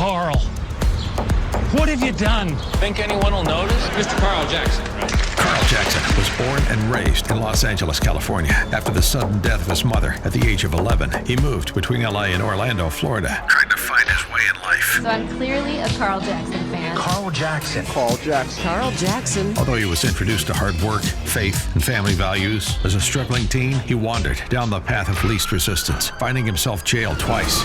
Carl, what have you done? Think anyone will notice? Mr. Carl Jackson, right? Carl Jackson was born and raised in Los Angeles, California. After the sudden death of his mother at the age of 11, he moved between LA and Orlando, Florida, trying to find his way in life. So I'm clearly a Carl Jackson fan. Carl Jackson. Carl Jackson. Carl Jackson. Although he was introduced to hard work, faith, and family values, as a struggling teen, he wandered down the path of least resistance, finding himself jailed twice.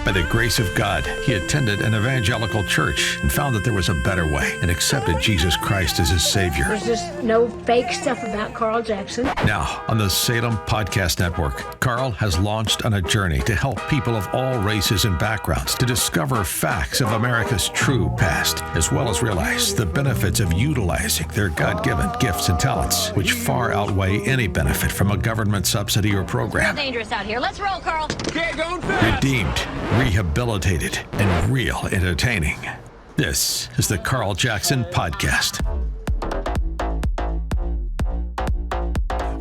By the grace of God, he attended an evangelical church and found that there was a better way and accepted Jesus Christ as his Savior. There's just no fake stuff about Carl Jackson. Now, on the Salem Podcast Network, Carl has launched on a journey to help people of all races and backgrounds to discover facts of America's true past, as well as realize the benefits of utilizing their God-given gifts and talents, which far outweigh any benefit from a government subsidy or program. Real dangerous out here. Let's roll, Carl. Okay, going fast. Redeemed, rehabilitated, and real entertaining. This is the Carl Jackson Podcast.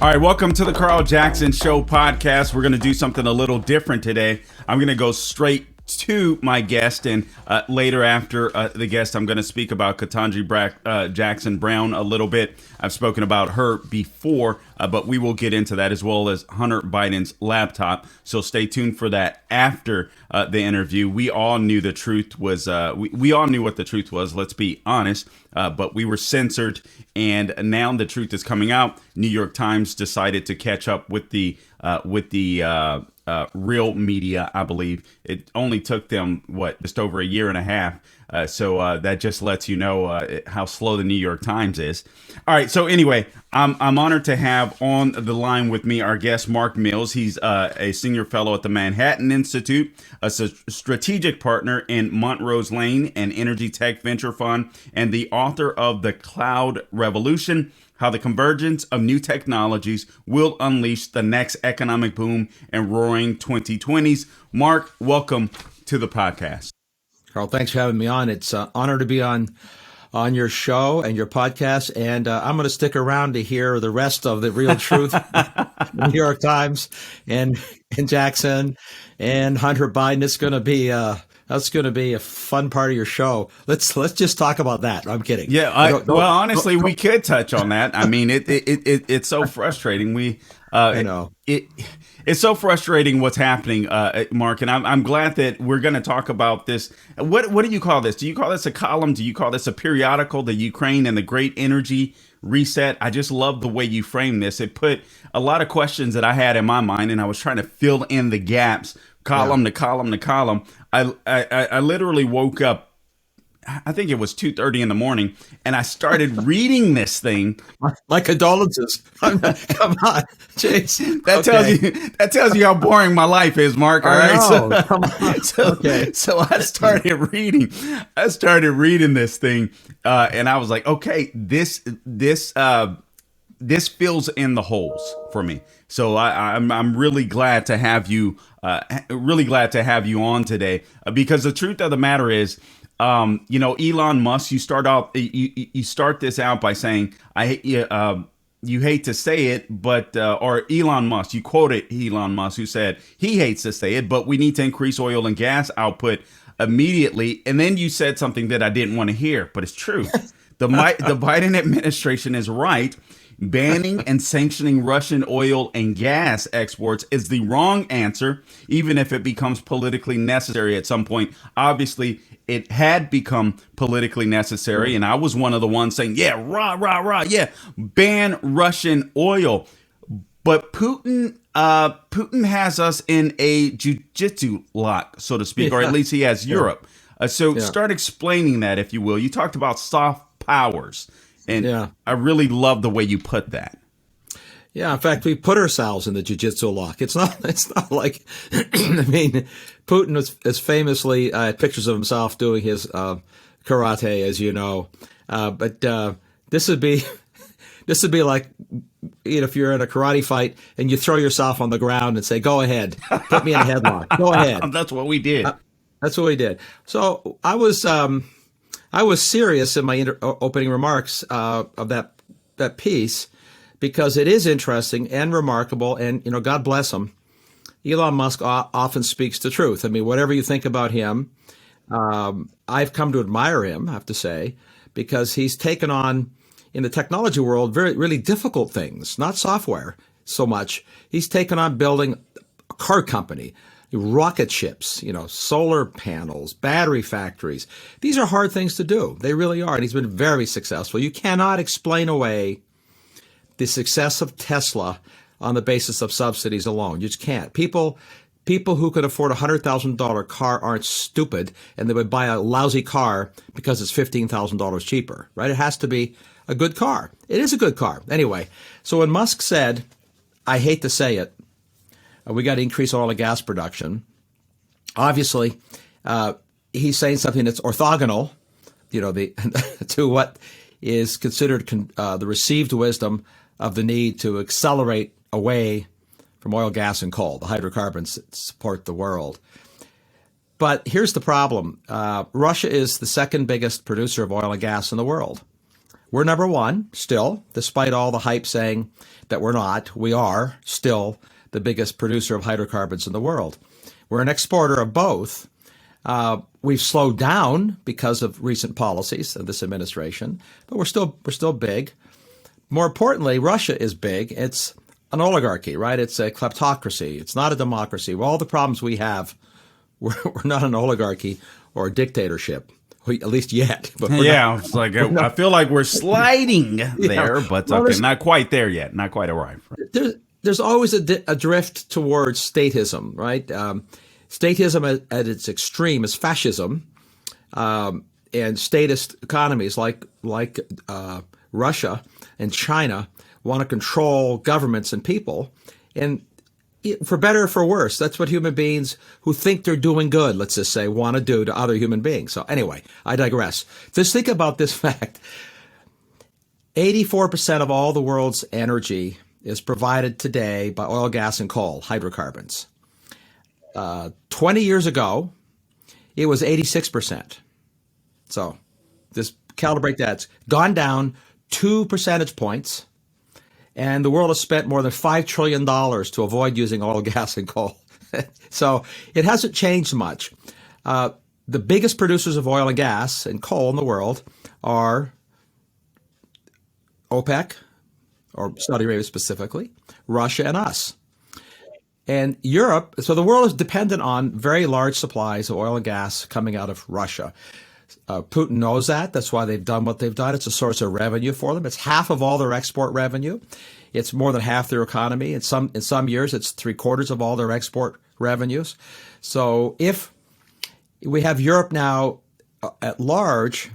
All right, welcome to the Carl Jackson Show podcast. We're going to do something a little different today. I'm going to go straight to my guest, and later after the guest, I'm going to speak about Ketanji Jackson Brown a little bit. I've spoken about her before, but we will get into that, as well as Hunter Biden's laptop. So stay tuned for that after the interview. We all knew the truth was, we all knew what the truth was, let's be honest, but we were censored, and now the truth is coming out. New York Times decided to catch up with the real media, I believe. It only took them, just over a year and a half. So that just lets you know how slow the New York Times is. All right. So anyway, I'm honored to have on the line with me our guest, Mark Mills. He's a senior fellow at the Manhattan Institute, a strategic partner in Montrose Lane, an energy tech venture fund, and the author of The Cloud Revolution: How the Convergence of New Technologies Will Unleash the Next Economic Boom and Roaring 2020s. Mark, welcome to the podcast. Carl, thanks for having me on. It's an honor to be on your show and your podcast, and I'm going to stick around to hear the rest of the real truth. New York Times and Jackson and Hunter Biden. It's going to be that's going to be a fun part of your show. Let's just talk about that. I'm kidding. Yeah. Honestly, we could touch on that. I mean, it's so frustrating. I know it's so frustrating what's happening, Mark. And I'm glad that we're going to talk about this. What do you call this? Do you call this a column? Do you call this a periodical? The Ukraine and the Great Energy Reset. I just love the way you frame this. It put a lot of questions that I had in my mind, and I was trying to fill in the gaps, column to column to column. I literally woke up, I think it was 2:30 in the morning, and I started reading this thing. My condolences. Come on, Chase. That tells you how boring my life is, Mark. All right. So I started reading. I started reading this thing, and I was like, okay, this fills in the holes for me. So I'm really glad to have you. Really glad to have you on today, because the truth of the matter is, Elon Musk, you start this out by saying, you hate to say it, but, or Elon Musk, you quoted Elon Musk, who said he hates to say it, but we need to increase oil and gas output immediately. And then you said something that I didn't want to hear, but it's true. The Biden administration is right. Banning and sanctioning Russian oil and gas exports is the wrong answer, even if it becomes politically necessary at some point. Obviously, it had become politically necessary, and I was one of the ones saying, yeah, rah, yeah, ban Russian oil. But Putin has us in a jujitsu lock, so to speak, or at least he has Europe. Start explaining that, if you will. You talked about soft powers. And I really love the way you put that. Yeah, in fact, we put ourselves in the jiu-jitsu lock. It's not like, I mean, Putin is famously had pictures of himself doing his karate, as you know. But this would be like, if you're in a karate fight and you throw yourself on the ground and say, "Go ahead, put me in a headlock. Go ahead." That's what we did. That's what we did. So I was serious in my opening remarks of that piece, because it is interesting and remarkable, and God bless him, Elon Musk often speaks the truth. I mean, whatever you think about him, I've come to admire him, I have to say, because he's taken on, in the technology world, very, really difficult things, not software so much. He's taken on building a car company, rocket ships, solar panels, battery factories. These are hard things to do. They really are. And he's been very successful. You cannot explain away the success of Tesla on the basis of subsidies alone. You just can't. People who could afford a $100,000 car aren't stupid, and they would buy a lousy car because it's $15,000 cheaper, right? It has to be a good car. It is a good car. Anyway, so when Musk said, I hate to say it, we got to increase oil and gas production, obviously, he's saying something that's orthogonal, to what is considered the received wisdom of the need to accelerate away from oil, gas, and coal, the hydrocarbons that support the world. But here's the problem. Russia is the second biggest producer of oil and gas in the world. We're number one still, despite all the hype saying that we're not. We are still the biggest producer of hydrocarbons in the world. We're an exporter of both. We've slowed down because of recent policies of this administration, but we're still big. More importantly, Russia is big. It's an oligarchy, right? It's a kleptocracy. It's not a democracy. All the problems we have, we're not an oligarchy or a dictatorship, at least yet. But it's like I feel like we're sliding there, but not quite there yet. Not quite arrived. There's always a drift towards statism, right? Statism at its extreme is fascism, and statist economies like Russia and China want to control governments and people, and for better or for worse, that's what human beings who think they're doing good, let's just say, want to do to other human beings. So anyway, I digress. Just think about this fact. 84% of all the world's energy is provided today by oil, gas, and coal, hydrocarbons. 20 years ago, it was 86%. So just calibrate that. It's gone down 2 percentage points, and the world has spent more than $5 trillion to avoid using oil, gas, and coal. So it hasn't changed much. The biggest producers of oil and gas and coal in the world are OPEC, or Saudi Arabia specifically, Russia, and us. And Europe, so the world is dependent on very large supplies of oil and gas coming out of Russia. Putin knows that. That's why they've done what they've done. It's a source of revenue for them. It's half of all their export revenue. It's more than half their economy. In some years, it's 3/4 of all their export revenues. So if we have Europe now at large,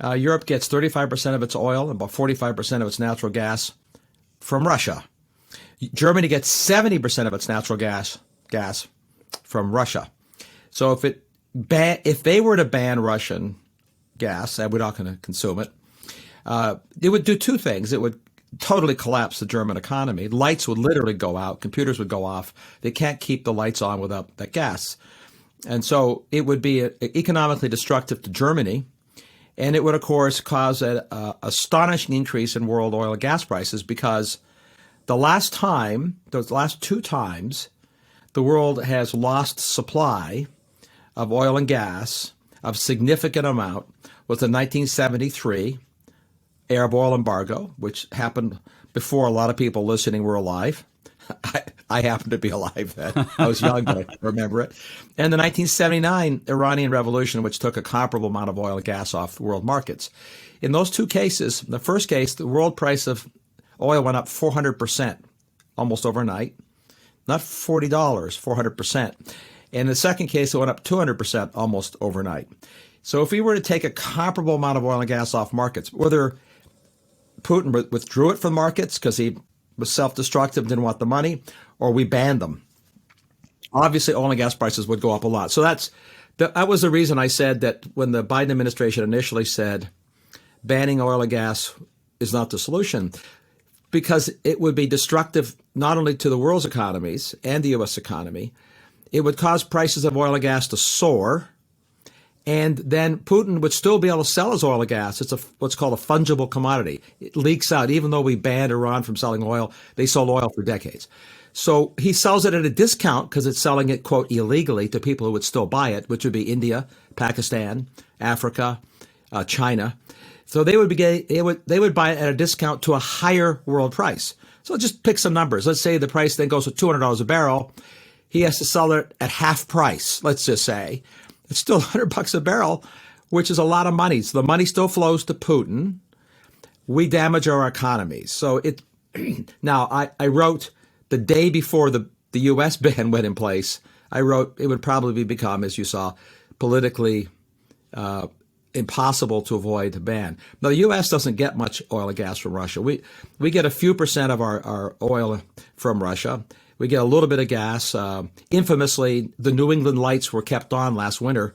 Europe gets 35% of its oil and about 45% of its natural gas from Russia. Germany gets 70% of its natural gas from Russia. So if they were to ban Russian gas, and we're not going to consume it, it would do two things. It would totally collapse the German economy. Lights would literally go out. Computers would go off. They can't keep the lights on without that gas. And so it would be economically destructive to Germany. And it would, of course, cause an astonishing increase in world oil and gas prices, because those last two times, the world has lost supply of oil and gas of significant amount was the 1973 Arab oil embargo, which happened before a lot of people listening were alive. I happened to be alive then. I was young, but I remember it. And the 1979 Iranian Revolution, which took a comparable amount of oil and gas off the world markets. In those two cases, the first case, the world price of oil went up 400% almost overnight. Not $40, 400%. In the second case, it went up 200% almost overnight. So if we were to take a comparable amount of oil and gas off markets, whether Putin withdrew it from markets because he was self-destructive, didn't want the money, or we banned them, obviously oil and gas prices would go up a lot. So that was the reason I said that when the Biden administration initially said banning oil and gas is not the solution, because it would be destructive not only to the world's economies and the U.S. economy, it would cause prices of oil and gas to soar, and then Putin would still be able to sell his oil and gas. It's what's called a fungible commodity. It leaks out. Even though we banned Iran from selling oil, they sold oil for decades. So he sells it at a discount because it's selling it, quote, illegally to people who would still buy it, which would be India, Pakistan, Africa, China. So they would buy it at a discount to a higher world price. So just pick some numbers. Let's say the price then goes to $200 a barrel. He has to sell it at half price, let's just say. It's still $100 a barrel, which is a lot of money. So the money still flows to Putin. We damage our economies. So now I wrote the day before the U.S. ban went in place, I wrote it would probably become, as you saw, politically impossible to avoid the ban. Now, the U.S. doesn't get much oil and gas from Russia. We get a few percent of our oil from Russia. We get a little bit of gas. Infamously, the New England lights were kept on last winter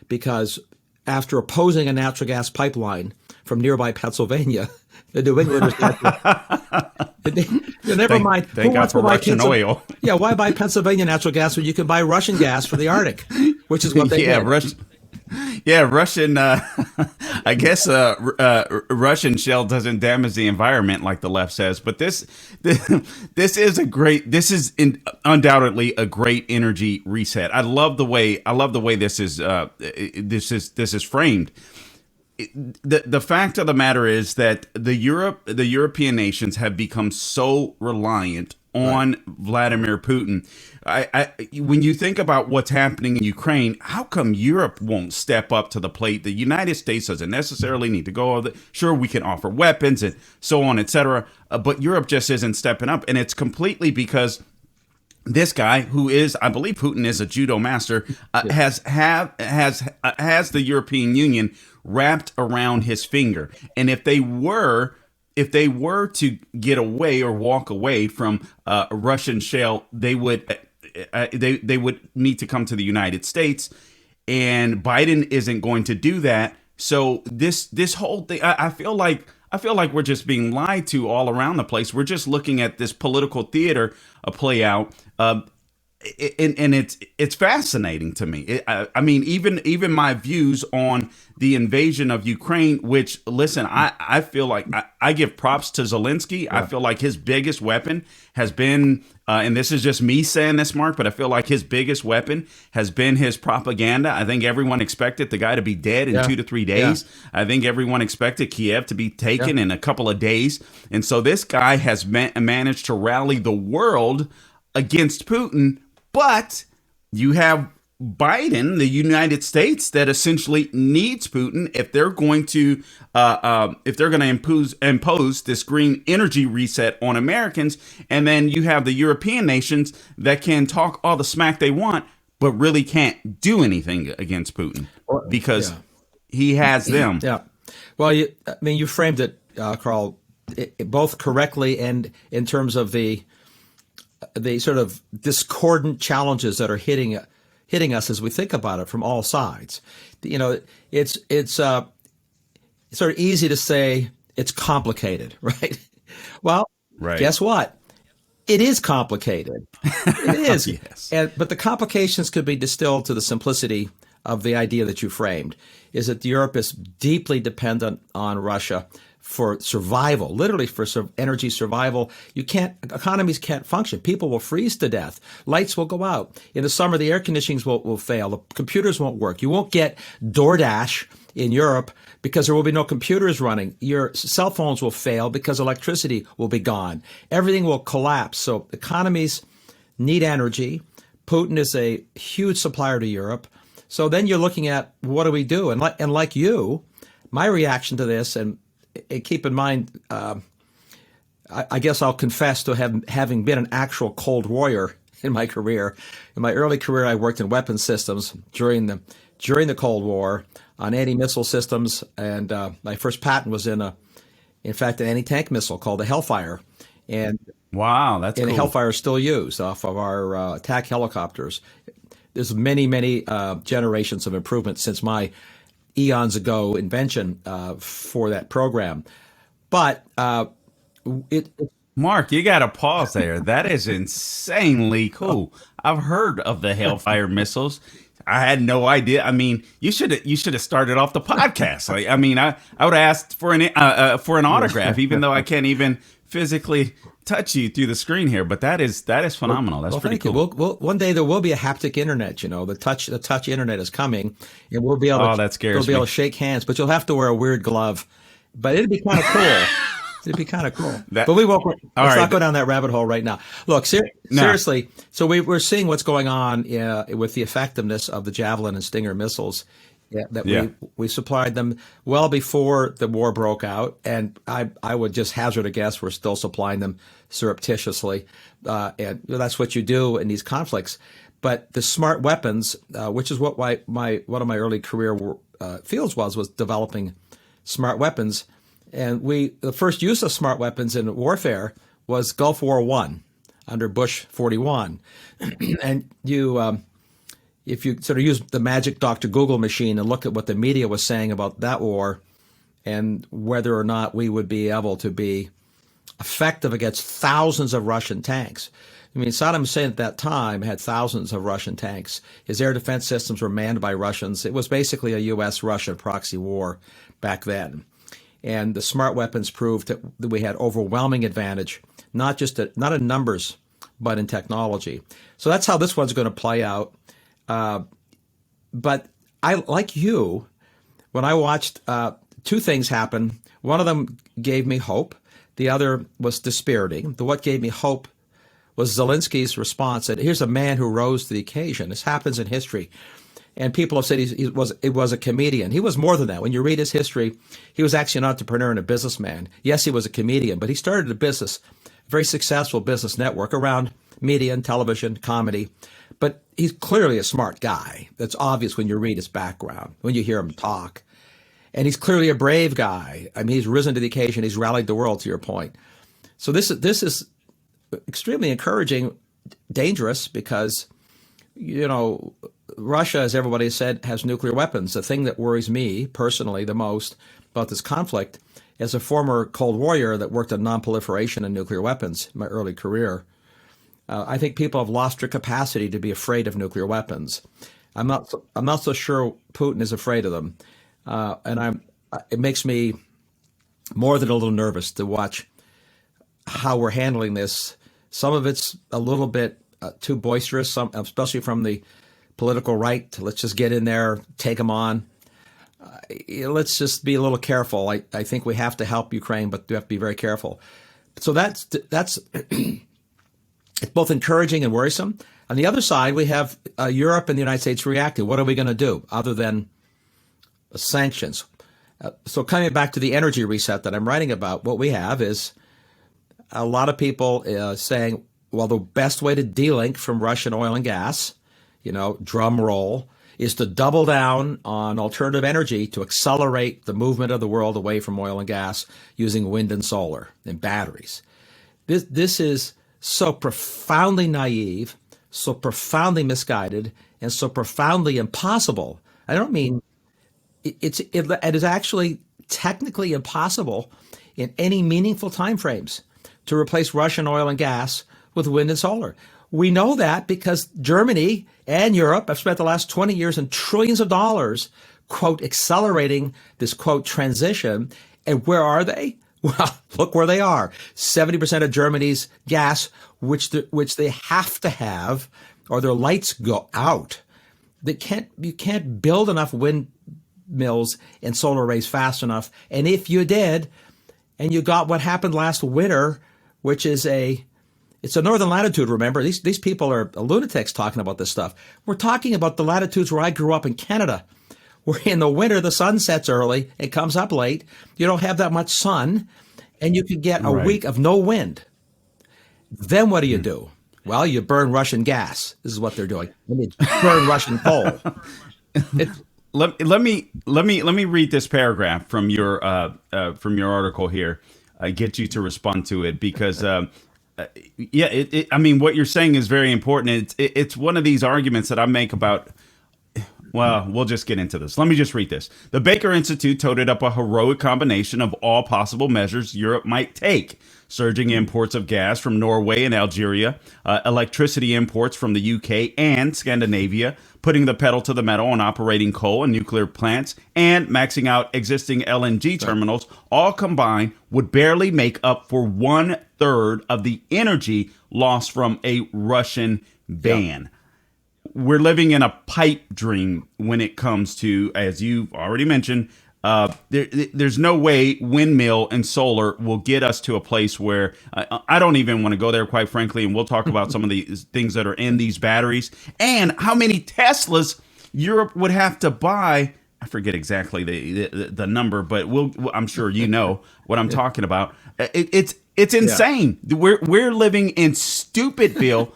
because after opposing a natural gas pipeline from nearby Pennsylvania, the New Englanders never mind. Thank God for Russian oil. Yeah, why buy Pennsylvania natural gas when you can buy Russian gas for the Arctic, which is what they did. Russian. I guess Russian shell doesn't damage the environment like the left says. But this is undoubtedly a great energy reset. I love the way this is framed. The fact of the matter is that the European nations have become so reliant on Vladimir Putin. When you think about what's happening in Ukraine, how come Europe won't step up to the plate? The United States doesn't necessarily need to go. Sure, we can offer weapons and so on, etc. But Europe just isn't stepping up, and it's completely because this guy, who is, I believe, Putin is a judo master, has the European Union wrapped around his finger, and if they were to get away or walk away from Russian shale, they would need to come to the United States, and Biden isn't going to do that. So this whole thing, I feel like we're just being lied to all around the place. We're just looking at this political theater play out. And it's fascinating to me. I mean, even my views on the invasion of Ukraine, which, listen, I feel like I give props to Zelensky. Yeah. I feel like his biggest weapon has been, and this is just me saying this, Mark, but I feel like his biggest weapon has been his propaganda. I think everyone expected the guy to be dead in 2 to 3 days. Yeah. I think everyone expected Kiev to be taken in a couple of days. And so this guy has managed to rally the world against Putin. But you have Biden, the United States, that essentially needs Putin if they're going to impose this green energy reset on Americans. And then you have the European nations that can talk all the smack they want, but really can't do anything against Putin because he has them. Yeah. Well, you framed it, Carl, both correctly and in terms of the sort of discordant challenges that are hitting us as we think about it from all sides. You know, it's sort of easy to say it's complicated, right? Well, guess what? It is complicated. It is. Yes. But the complications could be distilled to the simplicity of the idea that you framed, is that Europe is deeply dependent on Russia for survival, literally for energy survival. Economies can't function. People will freeze to death. Lights will go out. In the summer, the air conditionings will fail. The computers won't work. You won't get DoorDash in Europe because there will be no computers running. Your cell phones will fail because electricity will be gone. Everything will collapse. So economies need energy. Putin is a huge supplier to Europe. So then you're looking at, what do we do? And like you, my reaction to this, and keep in mind, I guess I'll confess to having been an actual Cold Warrior in my career. In my early career, I worked in weapons systems during the Cold War on anti-missile systems, and my first patent was in fact, an anti-tank missile called the Hellfire. And wow, that's cool. And the Hellfire is still used off of our attack helicopters. There's many generations of improvement since my eons ago invention for that program. But Mark, you got to pause there. That is insanely cool. I've heard of the Hellfire missiles. I had no idea. I mean, you should have started off the podcast. I would have asked for an autograph, even though I can't even physically touch you through the screen here, but that is phenomenal. That's pretty thank cool. you. We'll, one day there will be a haptic internet. You know, the touch internet is coming, and we'll be able. Oh, that scares We'll be able me. to shake hands, but you'll have to wear a weird glove. But it'd be kind of cool. It'd be kind of cool. But we won't. Let's not go down that rabbit hole right now. Look, seriously. So we're seeing what's going on with the effectiveness of the Javelin and Stinger missiles. We supplied them well before the war broke out, and I would just hazard a guess we're still supplying them surreptitiously, and that's what you do in these conflicts. But the smart weapons, which is what one of my early career fields was developing smart weapons, and the first use of smart weapons in warfare was Gulf War I under Bush 41, and if you sort of use the magic Dr. Google machine and look at what the media was saying about that war and whether or not we would be able to be effective against thousands of Russian tanks. I mean, Saddam Hussein at that time had thousands of Russian tanks. His air defense systems were manned by Russians. It was basically a U.S.-Russia proxy war back then. And the smart weapons proved that we had overwhelming advantage, not in numbers, but in technology. So that's how this one's going to play out. But I, like you, when I watched two things happen, one of them gave me hope. The other was dispiriting. What gave me hope was Zelensky's response that here's a man who rose to the occasion. This happens in history. And people have said it was a comedian. He was more than that. When you read his history, he was actually an entrepreneur and a businessman. Yes, he was a comedian, but he started a very successful business network around media and television, comedy. But he's clearly a smart guy. That's obvious when you read his background, when you hear him talk. And he's clearly a brave guy. I mean, he's risen to the occasion. He's rallied the world, to your point. So this is extremely encouraging, dangerous, because, you know, Russia, as everybody said, has nuclear weapons. The thing that worries me personally the most about this conflict, as a former Cold Warrior that worked on nonproliferation and nuclear weapons in my early career, I think people have lost their capacity to be afraid of nuclear weapons. I'm not so sure Putin is afraid of them, and it makes me more than a little nervous to watch how we're handling this. Some of it's a little bit too boisterous, especially from the political right. Let's just get in there, take them on. Let's just be a little careful. I think we have to help Ukraine, but we have to be very careful. So that's it's both encouraging and worrisome. On the other side, we have Europe and the United States reacting. What are we going to do other than sanctions? So coming back to the energy reset that I'm writing about, what we have is a lot of people saying, well, the best way to de-link from Russian oil and gas, drum roll, is to double down on alternative energy to accelerate the movement of the world away from oil and gas using wind and solar and batteries. This is so profoundly naive, so profoundly misguided, and so profoundly impossible. I don't mean it is actually technically impossible in any meaningful time frames to replace Russian oil and gas with wind and solar. We know that because Germany and Europe have spent the last 20 years and trillions of dollars, quote, accelerating this, quote, transition. And where are they? Well, look where they are. 70% of Germany's gas, which they have to have, or their lights go out. You can't build enough windmills and solar arrays fast enough. And if you did, and you got what happened last winter, which is it's a northern latitude, remember? These people are lunatics talking about this stuff. We're talking about the latitudes where I grew up in Canada, where in the winter the sun sets early, it comes up late, you don't have that much sun, and you could get a week of no wind. Then what do? Well, you burn Russian gas. This is what they're doing. Burn Russian coal. Let me read this paragraph from your article here. Get you to respond to it because I mean, what you're saying is very important. It's one of these arguments that I make about Well, we'll just get into this. Let me just read this. The Baker Institute toted up a heroic combination of all possible measures Europe might take. Surging imports of gas from Norway and Algeria, electricity imports from the UK and Scandinavia, putting the pedal to the metal on operating coal and nuclear plants, and maxing out existing LNG terminals, all combined would barely make up for 1/3 of the energy lost from a Russian ban. We're living in a pipe dream when it comes to, as you've already mentioned, there's no way windmill and solar will get us to a place where I don't even want to go there, quite frankly. And we'll talk about some of the things that are in these batteries and how many Teslas Europe would have to buy. I forget exactly the number, but I'm sure you know what I'm talking about. It's insane. Yeah. We're living in Stupidville.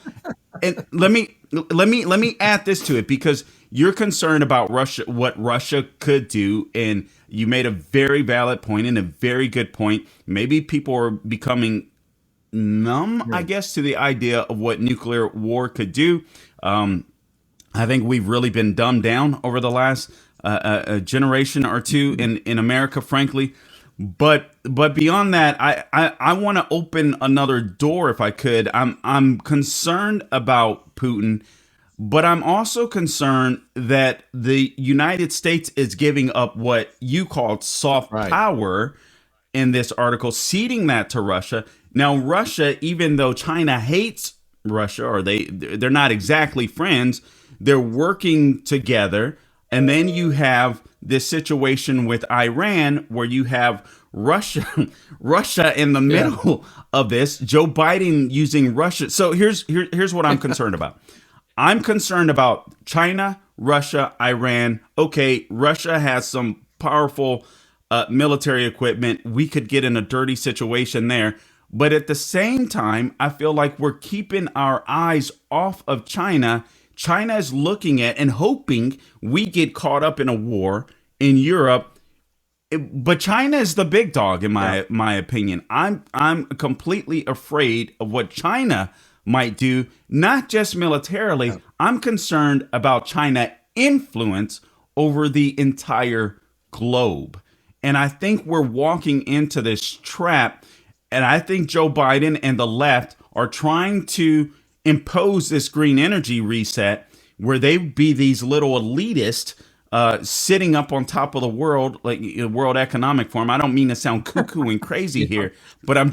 And let me add this to it, because you're concerned about Russia, what Russia could do, and you made a very valid point and a very good point. Maybe people are becoming numb, I guess, to the idea of what nuclear war could do. I think we've really been dumbed down over the last a generation or two in America, frankly. But beyond that, I want to open another door if I could. I'm concerned about Putin, but I'm also concerned that the United States is giving up what you called soft power in this article, ceding that to Russia. Now, Russia, even though China hates Russia, or they're not exactly friends, they're working together. And then you have this situation with Iran where you have Russia in the middle of this, Joe Biden using Russia. So here's what I'm concerned about. I'm concerned about China, Russia, Iran. Okay, Russia has some powerful military equipment. We could get in a dirty situation there. But at the same time, I feel like we're keeping our eyes off of China. China is looking at and hoping we get caught up in a war in Europe. But China is the big dog, in my opinion. I'm completely afraid of what China might do, not just militarily. I'm concerned about China influence over the entire globe. And I think we're walking into this trap. And I think Joe Biden and the left are trying to impose this green energy reset where they be these little elitists sitting up on top of the world, like World Economic Forum. I don't mean to sound cuckoo and crazy here, but I'm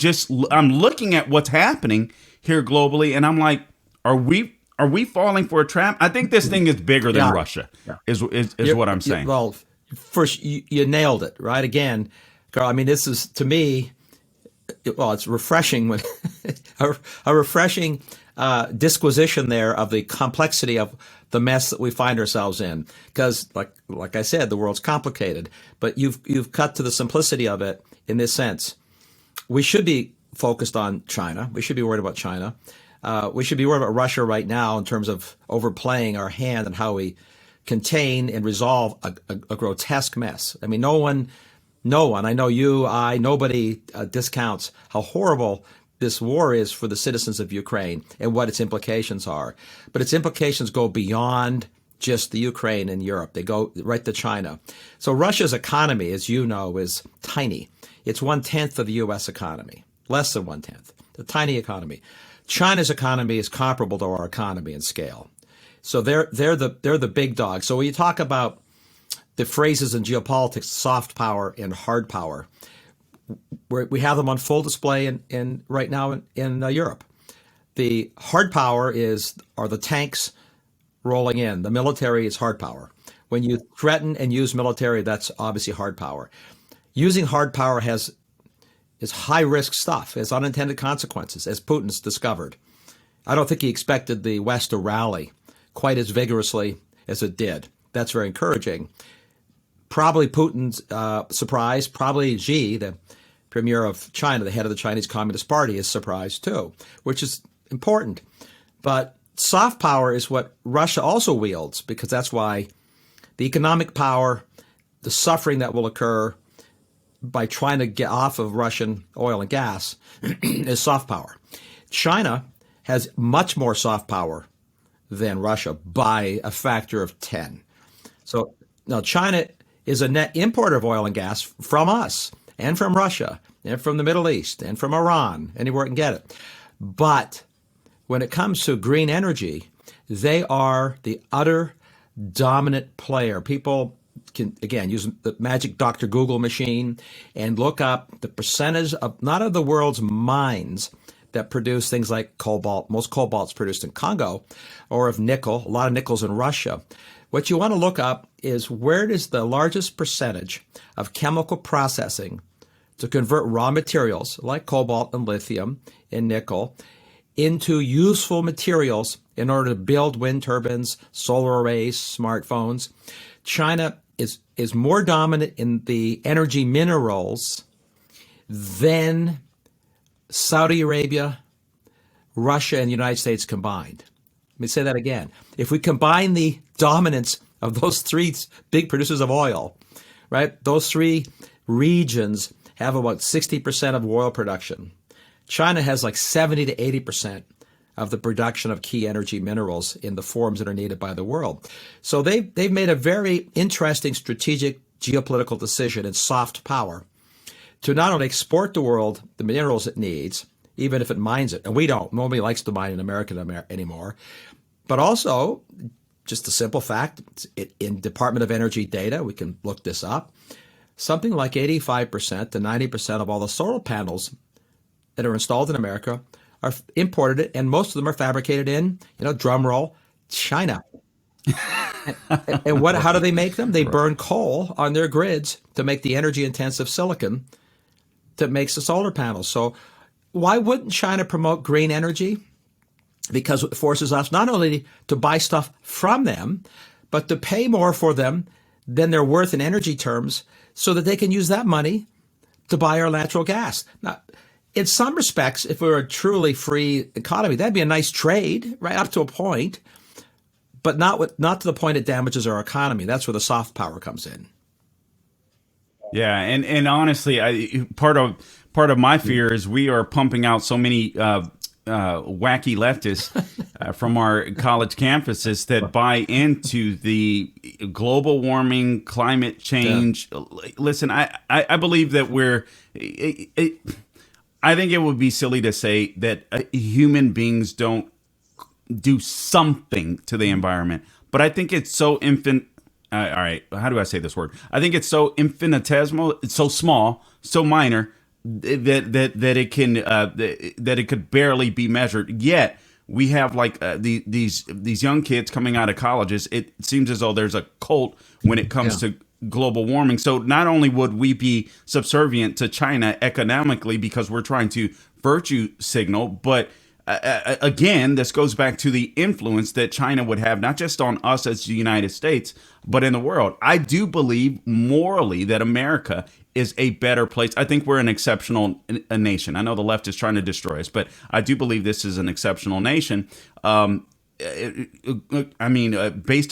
looking at what's happening here globally, and I'm like, are we falling for a trap? I think this thing is bigger than Russia. Is what I'm saying. Well, first you nailed it, right? Again, Carl. I mean, this is, to me, it's refreshing when a refreshing disquisition there of the complexity of the mess that we find ourselves in. Because, like I said, the world's complicated, but you've cut to the simplicity of it in this sense. We should be focused on China. We should be worried about China. We should be worried about Russia right now in terms of overplaying our hand and how we contain and resolve a grotesque mess. I mean, no one, I know you, nobody discounts how horrible this war is for the citizens of Ukraine and what its implications are. But its implications go beyond just the Ukraine and Europe. They go right to China. So Russia's economy, as you know, is tiny. It's 1/10 of the U.S. economy, less than 1/10, a tiny economy. China's economy is comparable to our economy in scale. So they're the big dog. So when you talk about the phrases in geopolitics, soft power and hard power, we have them on full display in right now in Europe. The hard power are the tanks rolling in. The military is hard power. When you threaten and use military, that's obviously hard power. Using hard power is high risk stuff, has unintended consequences, as Putin's discovered. I don't think he expected the West to rally quite as vigorously as it did. That's very encouraging. Probably Putin's surprised. Probably Xi, the premier of China, the head of the Chinese Communist Party, is surprised too, which is important. But soft power is what Russia also wields, because that's why the economic power, the suffering that will occur by trying to get off of Russian oil and gas is soft power. China has much more soft power than Russia by a factor of 10. So now China is a net importer of oil and gas from us and from Russia and from the Middle East and from Iran, anywhere it can get it. But when it comes to green energy, they are the utter dominant player. People can, again, use the magic Dr. Google machine and look up the percentage of, not of the world's mines that produce things like cobalt. Most cobalt's produced in Congo, or of nickel. A lot of nickel's in Russia. What you want to look up is where is the largest percentage of chemical processing to convert raw materials like cobalt and lithium and nickel into useful materials in order to build wind turbines, solar arrays, smartphones. China is more dominant in the energy minerals than Saudi Arabia, Russia, and the United States combined. Let me say that again. If we combine the dominance of those three big producers of oil, right, those three regions have about 60% of oil production. China has like 70 to 80% of the production of key energy minerals in the forms that are needed by the world. So they've made a very interesting strategic geopolitical decision in soft power to not only export the world the minerals it needs, even if it mines it, and we don't. Nobody likes to mine in America anymore, but also just the simple fact, in Department of Energy data, we can look this up, something like 85% to 90% of all the solar panels that are installed in America are imported, and most of them are fabricated in, drum roll, China. and how do they make them? They burn coal on their grids to make the energy-intensive silicon that makes the solar panels. So why wouldn't China promote green energy? Because it forces us not only to buy stuff from them, but to pay more for them than they're worth in energy terms so that they can use that money to buy our natural gas. Now, in some respects, if we were a truly free economy, that'd be a nice trade, right up to a point, but not to the point it damages our economy. That's where the soft power comes in. Yeah, and honestly, part of my fear is we are pumping out so many wacky leftists from our college campuses that buy into the global warming, climate change. Yeah. Listen, I believe that I think it would be silly to say that human beings don't do something to the environment, but I think it's so all right, how do I say this word? I think it's so infinitesimal, it's so small, so minor that it could barely be measured. Yet we have like these young kids coming out of colleges. It seems as though there's a cult when it comes to global warming. So not only would we be subservient to China economically because we're trying to virtue signal, but again, this goes back to the influence that China would have, not just on us as the United States, but in the world. I do believe morally that America is a better place. I think we're an exceptional nation. I know the left is trying to destroy us, but I do believe this is an exceptional nation. Based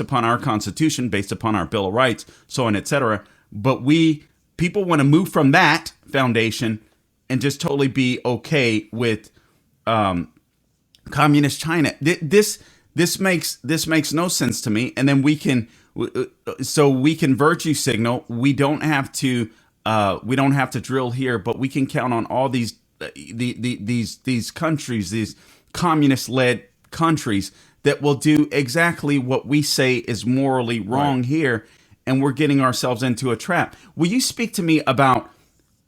upon our Constitution, based upon our Bill of Rights, so on, et cetera. But people want to move from that foundation and just totally be okay with communist China. This makes no sense to me. And then we can virtue signal. We don't have to drill here, but we can count on all these countries, these communist-led countries that will do exactly what we say is morally wrong here, and we're getting ourselves into a trap. Will you speak to me about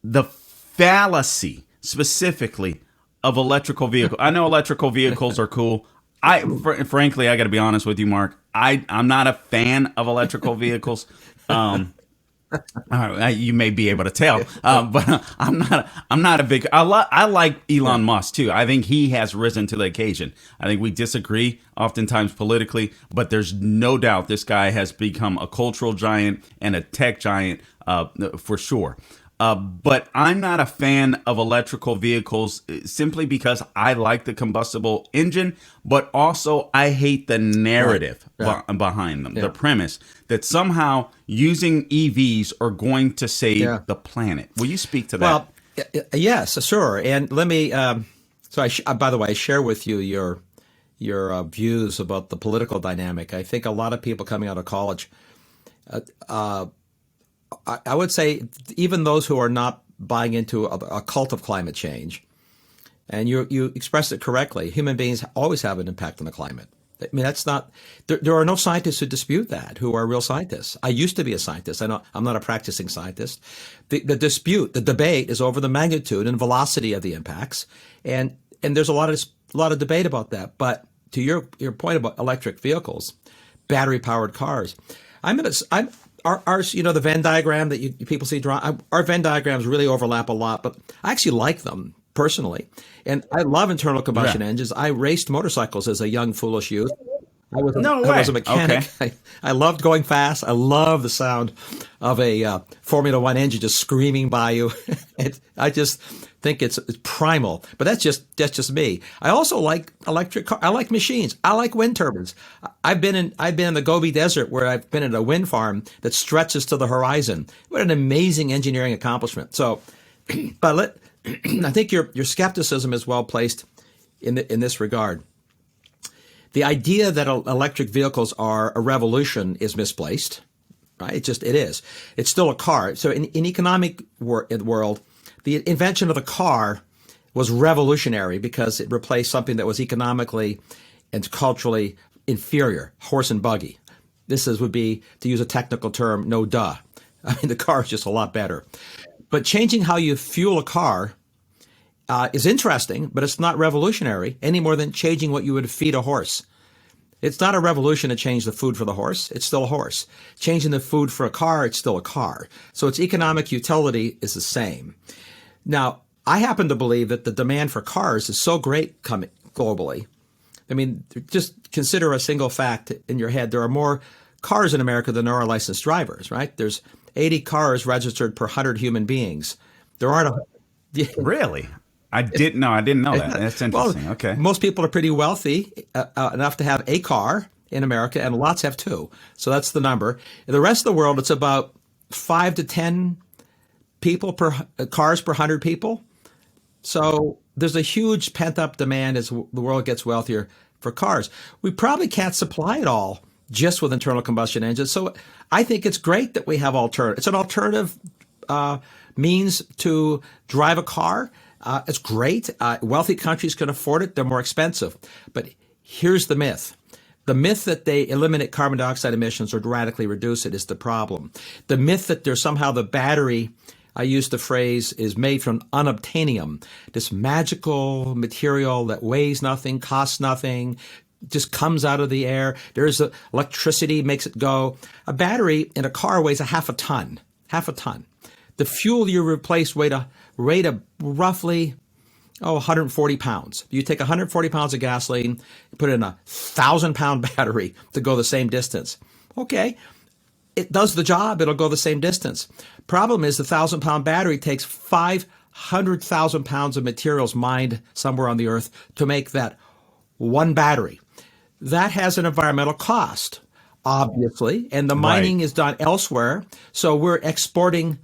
the fallacy specifically of electrical vehicles? I know electrical vehicles are cool. Frankly, I got to be honest with you, Mark. I'm not a fan of electrical vehicles. You may be able to tell, but I'm not a big. I like Elon Musk too. I think he has risen to the occasion. I think we disagree oftentimes politically, but there's no doubt this guy has become a cultural giant and a tech giant for sure. But I'm not a fan of electrical vehicles simply because I like the combustible engine, but also I hate the narrative behind them, the premise that somehow using EVs are going to save the planet. Will you speak to that? Well, yes, sure. And let me, by the way, I share with you your views about the political dynamic. I think a lot of people coming out of college I would say even those who are not buying into a cult of climate change, and you expressed it correctly, human beings always have an impact on the climate. I mean, that's not, there are no scientists who dispute that, who are real scientists. I used to be a scientist. I'm not a practicing scientist. The dispute, the debate is over the magnitude and velocity of the impacts. And there's a lot of debate about that. But to your point about electric vehicles, battery powered cars, the Venn diagram that you people see drawn, our Venn diagrams really overlap a lot, but I actually like them personally. And I love internal combustion engines. I raced motorcycles as a young, foolish youth. I was a mechanic. Okay. I loved going fast. I love the sound of a Formula One engine just screaming by you. I just think it's primal. But that's just me. I also like electric cars. I like machines. I like wind turbines. I've been in the Gobi Desert where I've been at a wind farm that stretches to the horizon. What an amazing engineering accomplishment. So, but I think your skepticism is well placed in this regard. The idea that electric vehicles are a revolution is misplaced, right? It is. It's still a car. So in economic world, the invention of the car was revolutionary because it replaced something that was economically and culturally inferior, horse and buggy. Would be, to use a technical term, no duh. I mean, the car is just a lot better. But changing how you fuel a car is interesting, but it's not revolutionary any more than changing what you would feed a horse. It's not a revolution to change the food for the horse. It's still a horse. Changing the food for a car, it's still a car. So its economic utility is the same. Now, I happen to believe that the demand for cars is so great coming globally. I mean, just consider a single fact in your head. There are more cars in America than there are licensed drivers, right? There's 80 cars registered per 100 human beings. There aren't Really? I didn't know that. That's interesting. Well, okay. Most people are pretty wealthy enough to have a car in America, and lots have two. So that's the number. In the rest of the world, it's about 5 to 10 people cars per 100 people. So there's a huge pent-up demand as the world gets wealthier for cars. We probably can't supply it all just with internal combustion engines. So I think it's great that we have It's an alternative means to drive a car. It's great. Wealthy countries can afford it. They're more expensive. But here's the myth. The myth that they eliminate carbon dioxide emissions or radically reduce it is the problem. The myth that there's somehow the battery, I use the phrase, is made from unobtainium, this magical material that weighs nothing, costs nothing, just comes out of the air. There's electricity, makes it go. A battery in a car weighs a half a ton. The fuel you replace weight a roughly 140 pounds. You take 140 pounds of gasoline, put in a 1,000-pound battery to go the same distance. Okay, it does the job. It'll go the same distance. Problem is the 1,000-pound battery takes 500,000 pounds of materials mined somewhere on the earth to make that one battery. That has an environmental cost, obviously, and the mining is done elsewhere. So we're exporting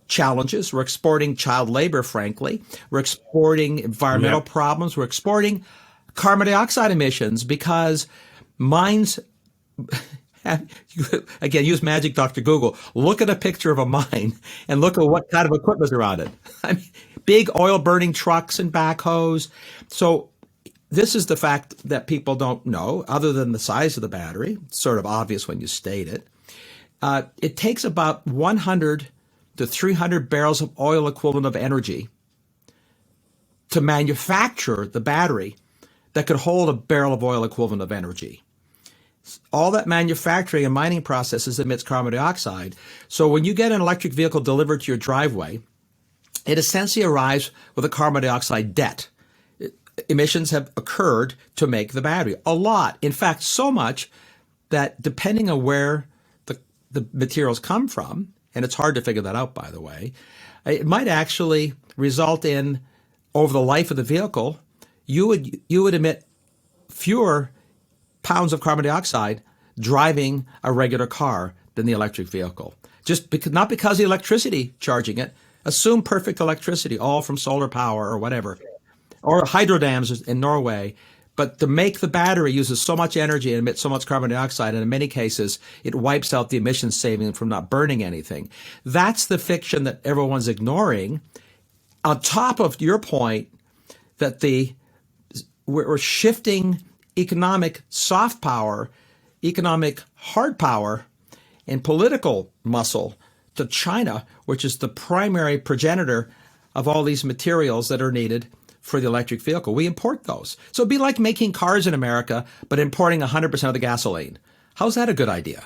challenges. We're exporting child labor, frankly. We're exporting environmental problems. We're exporting carbon dioxide emissions because mines, again, use magic, Dr. Google. Look at a picture of a mine and look at what kind of equipment is around it. I mean, big oil burning trucks and backhoes. So this is the fact that people don't know, other than the size of the battery. It's sort of obvious when you state it. It takes about 100 to 300 barrels of oil equivalent of energy to manufacture the battery that could hold a barrel of oil equivalent of energy. All that manufacturing and mining processes emits carbon dioxide. So when you get an electric vehicle delivered to your driveway, it essentially arrives with a carbon dioxide debt. Emissions have occurred to make the battery. A lot. In fact, so much that depending on where the materials come from, and it's hard to figure that out, by the way, it might actually result in, over the life of the vehicle, you would emit fewer pounds of carbon dioxide driving a regular car than the electric vehicle. Just because, not because the electricity charging it. Assume perfect electricity, all from solar power or whatever, or hydro dams in Norway. But to make the battery uses so much energy and emits so much carbon dioxide, and in many cases, it wipes out the emission saving from not burning anything. That's the fiction that everyone's ignoring. On top of your point that we're shifting economic soft power, economic hard power, and political muscle to China, which is the primary progenitor of all these materials that are needed for the electric vehicle. We import those. So it'd be like making cars in America, but importing 100% of the gasoline. How's that a good idea?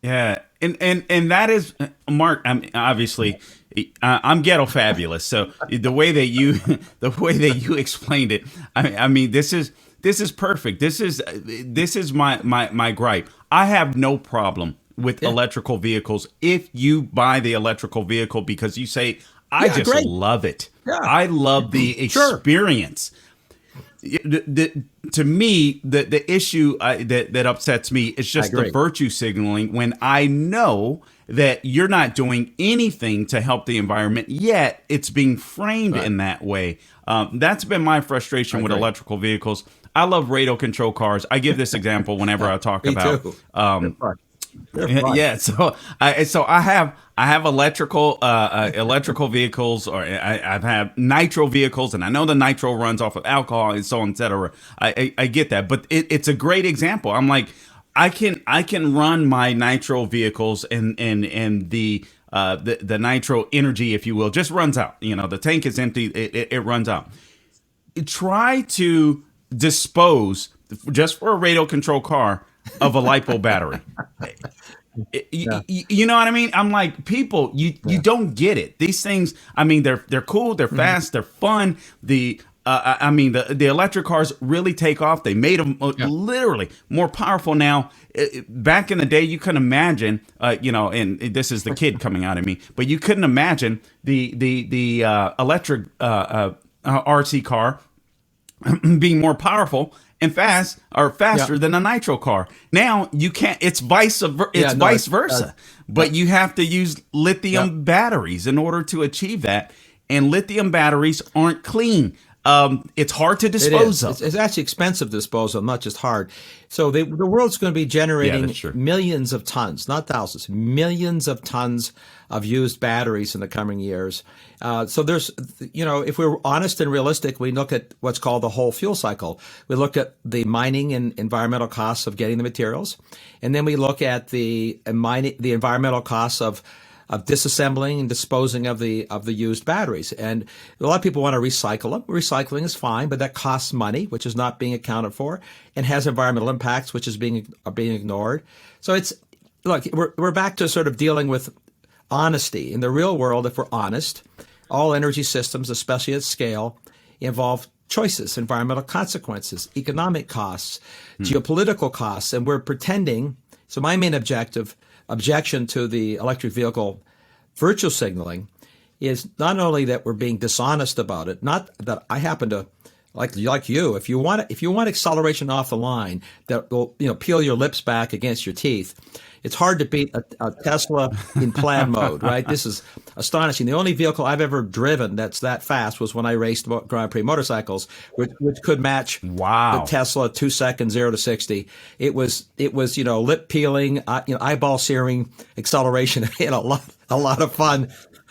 Yeah, and that is, Mark. Obviously, I'm ghetto fabulous. So the way that you explained it, I mean, this is perfect. This is my gripe. I have no problem with electrical vehicles if you buy the electrical vehicle because you say, I just love it. Yeah. I love the experience. To me, the issue that upsets me is just the virtue signaling when I know that you're not doing anything to help the environment, yet it's being framed in that way. That's been my frustration with electrical vehicles. I love radio control cars. I give this example whenever I talk about. Yeah, so I have electrical vehicles, or I've had nitro vehicles, and I know the nitro runs off of alcohol and so on, etc. I get that, but it's a great example. I'm like, I can run my nitro vehicles, and the nitro energy, if you will, just runs out. You know, the tank is empty, it runs out. Try to dispose, just for a radio control car, of a LiPo battery. You know what I mean? I'm like, people, you don't get it. These things, I mean, they're cool, they're fast, they're fun. The electric cars really take off. They made them literally more powerful now. Back in the day, you couldn't imagine, and this is the kid coming out of me, but you couldn't imagine the electric RC car being more powerful and faster than a nitro car. Now you can't. It's vice versa. But you have to use lithium batteries in order to achieve that, and lithium batteries aren't clean. It's hard to dispose of. It's actually expensive to dispose of, not just hard. So the world's going to be generating millions of tons, not thousands, millions of tons of used batteries in the coming years. So there's, if we're honest and realistic, we look at what's called the whole fuel cycle. We look at the mining and environmental costs of getting the materials, and then we look at the environmental costs of disassembling and disposing of the used batteries. And a lot of people want to recycle them. Recycling is fine, but that costs money, which is not being accounted for, and has environmental impacts, which is being ignored. So we're back to sort of dealing with honesty. In the real world, if we're honest, all energy systems, especially at scale, involve choices, environmental consequences, economic costs, geopolitical costs, and we're pretending. So my main objection to the electric vehicle virtue signaling is not only that we're being dishonest about it, not that I happen to like you. If you want acceleration off the line that will peel your lips back against your teeth, it's hard to beat a Tesla in plan mode, right? This is astonishing. The only vehicle I've ever driven that's that fast was when I raced Grand Prix motorcycles, which could match the Tesla 2 seconds 0 to 60. It was lip peeling, eyeball searing acceleration, and a lot of fun.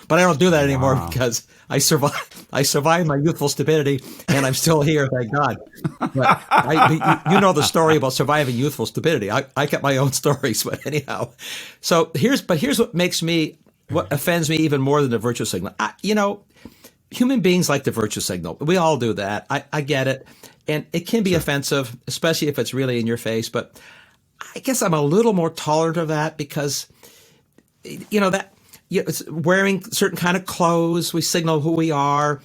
But I don't do that anymore because I survived my youthful stupidity, and I'm still here, thank God. But you know the story about surviving youthful stupidity. I kept my own stories, but anyhow. So here's what offends me even more than the virtue signal. Human beings like the virtue signal. We all do that. I get it, and it can be offensive, especially if it's really in your face. But I guess I'm a little more tolerant of that because, it's wearing certain kind of clothes, we signal who we are.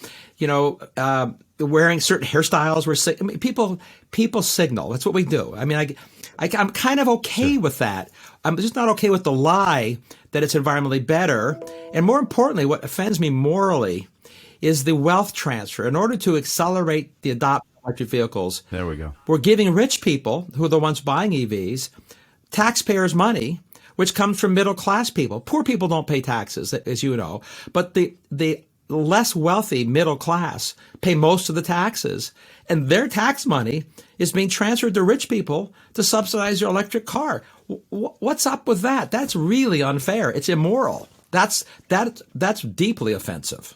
Wearing certain hairstyles, people signal. That's what we do. I mean, I'm kind of okay with that. I'm just not okay with the lie that it's environmentally better. And more importantly, what offends me morally is the wealth transfer. In order to accelerate the adoption of electric vehicles, there we go. We're giving rich people, who are the ones buying EVs, taxpayers' money, which comes from middle class people. Poor people don't pay taxes, as you know, but the less wealthy middle class pay most of the taxes, and their tax money is being transferred to rich people to subsidize your electric car. What's up with that? That's really unfair. It's immoral. That's deeply offensive.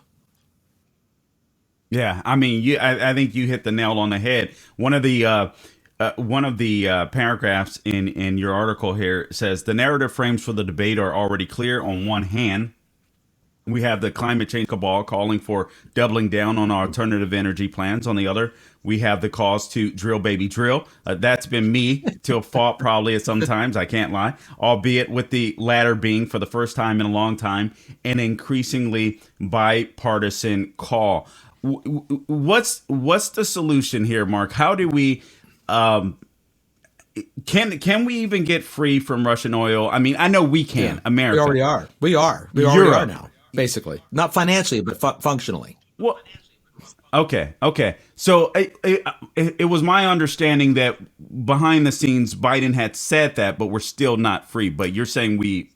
Yeah, I mean, I think you hit the nail on the head. One of the paragraphs in your article here says the narrative frames for the debate are already clear. On one hand, we have the climate change cabal calling for doubling down on alternative energy plans. On the other, we have the cause to drill, baby, drill. That's been me to a fault probably at some times. I can't lie, albeit with the latter being for the first time in a long time an increasingly bipartisan call. What's the solution here, Mark? How do we can we even get free from Russian oil? I mean, I know we can. Yeah, America. we already are. We already are now, basically. Not financially, but functionally. Well, okay. So it was my understanding that behind the scenes Biden had said that, but we're still not free. But you're saying we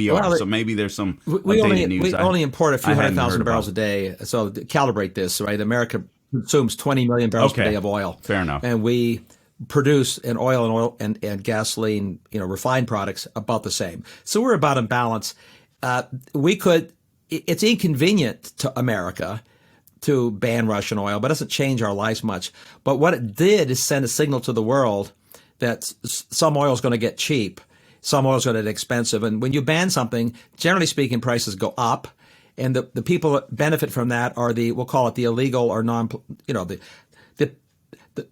are. So maybe there's some updated news. We only import a few 100,000 barrels a day. So calibrate this, right? America consumes 20 million barrels per day of oil. Fair enough. And we produce an oil and gasoline, refined products about the same. So we're about in balance. It's inconvenient to America to ban Russian oil, but it doesn't change our lives much. But what it did is send a signal to the world that some oil is going to get cheap. Some oil is going to get expensive. And when you ban something, generally speaking, prices go up. And the people that benefit from that are we'll call it the illegal or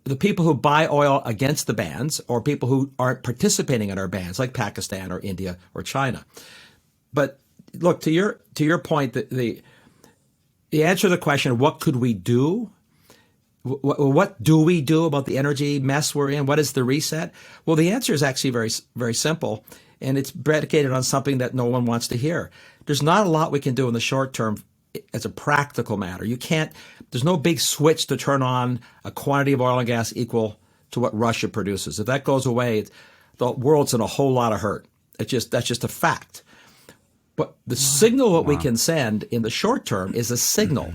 the people who buy oil against the bans, or people who aren't participating in our bans, like Pakistan or India or China. But look, to your point, the answer to the question, what could we do? What do we do about the energy mess we're in? What is the reset? Well, the answer is actually very, very simple, and it's predicated on something that no one wants to hear. There's not a lot we can do in the short term as a practical matter. There's no big switch to turn on a quantity of oil and gas equal to what Russia produces. If that goes away, the world's in a whole lot of hurt. That's just a fact. But the signal what we can send in the short term is a signal.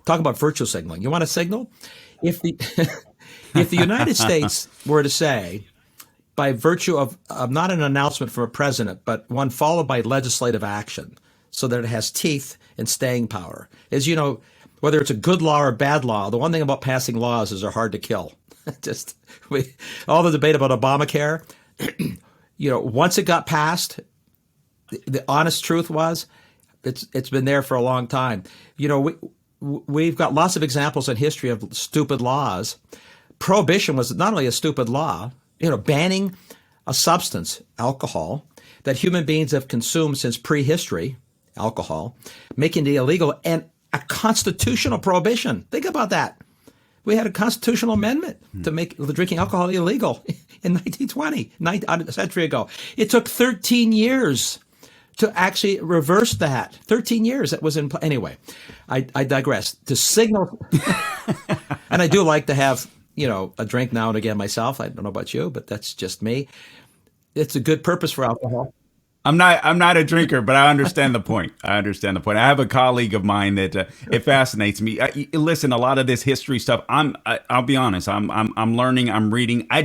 Talk about virtual signaling. You want a signal? If the United States were to say, by virtue of not an announcement from a president, but one followed by legislative action, so that it has teeth and staying power. As you know, whether it's a good law or a bad law, the one thing about passing laws is they're hard to kill. All the debate about Obamacare, once it got passed, the honest truth was, it's been there for a long time. We've got lots of examples in history of stupid laws. Prohibition was not only a stupid law, banning a substance, alcohol, that human beings have consumed since prehistory, alcohol, making it illegal, and a constitutional prohibition. Think about that. We had a constitutional amendment to make drinking alcohol illegal in 1920, a century ago. It took 13 years to actually reverse that. 13 years that was in play. Anyway, I digress. To signal, and I do like to have, a drink now and again myself. I don't know about you, but that's just me. It's a good purpose for alcohol. I'm not a drinker, but I understand the point. I have a colleague of mine that it fascinates me. Listen, a lot of this history stuff. I'll be honest. I'm learning. I'm reading. I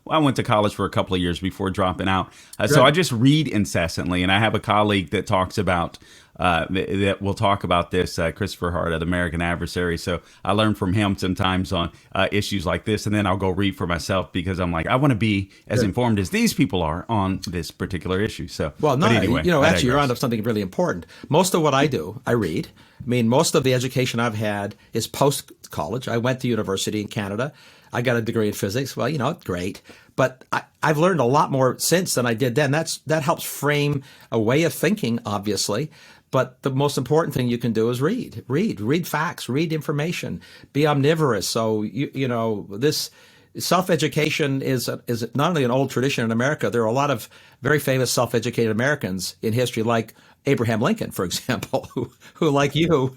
went to college for a couple of years before dropping out. So I just read incessantly. And I have a colleague that talks about that will talk about this, Christopher Hart of the American Adversary. So I learn from him sometimes on issues like this, and then I'll go read for myself because I'm like, I want to be as informed as these people are on this particular issue. So, anyway, actually, you're onto something really important. Most of what I do, I read. I mean, most of the education I've had is post-college. I went to university in Canada. I got a degree in physics. Well, great. But I've learned a lot more since than I did then. That helps frame a way of thinking, obviously. But the most important thing you can do is read facts, read information, be omnivorous. So, this self-education is not only an old tradition in America. There are a lot of very famous self-educated Americans in history, like Abraham Lincoln, for example, who like you,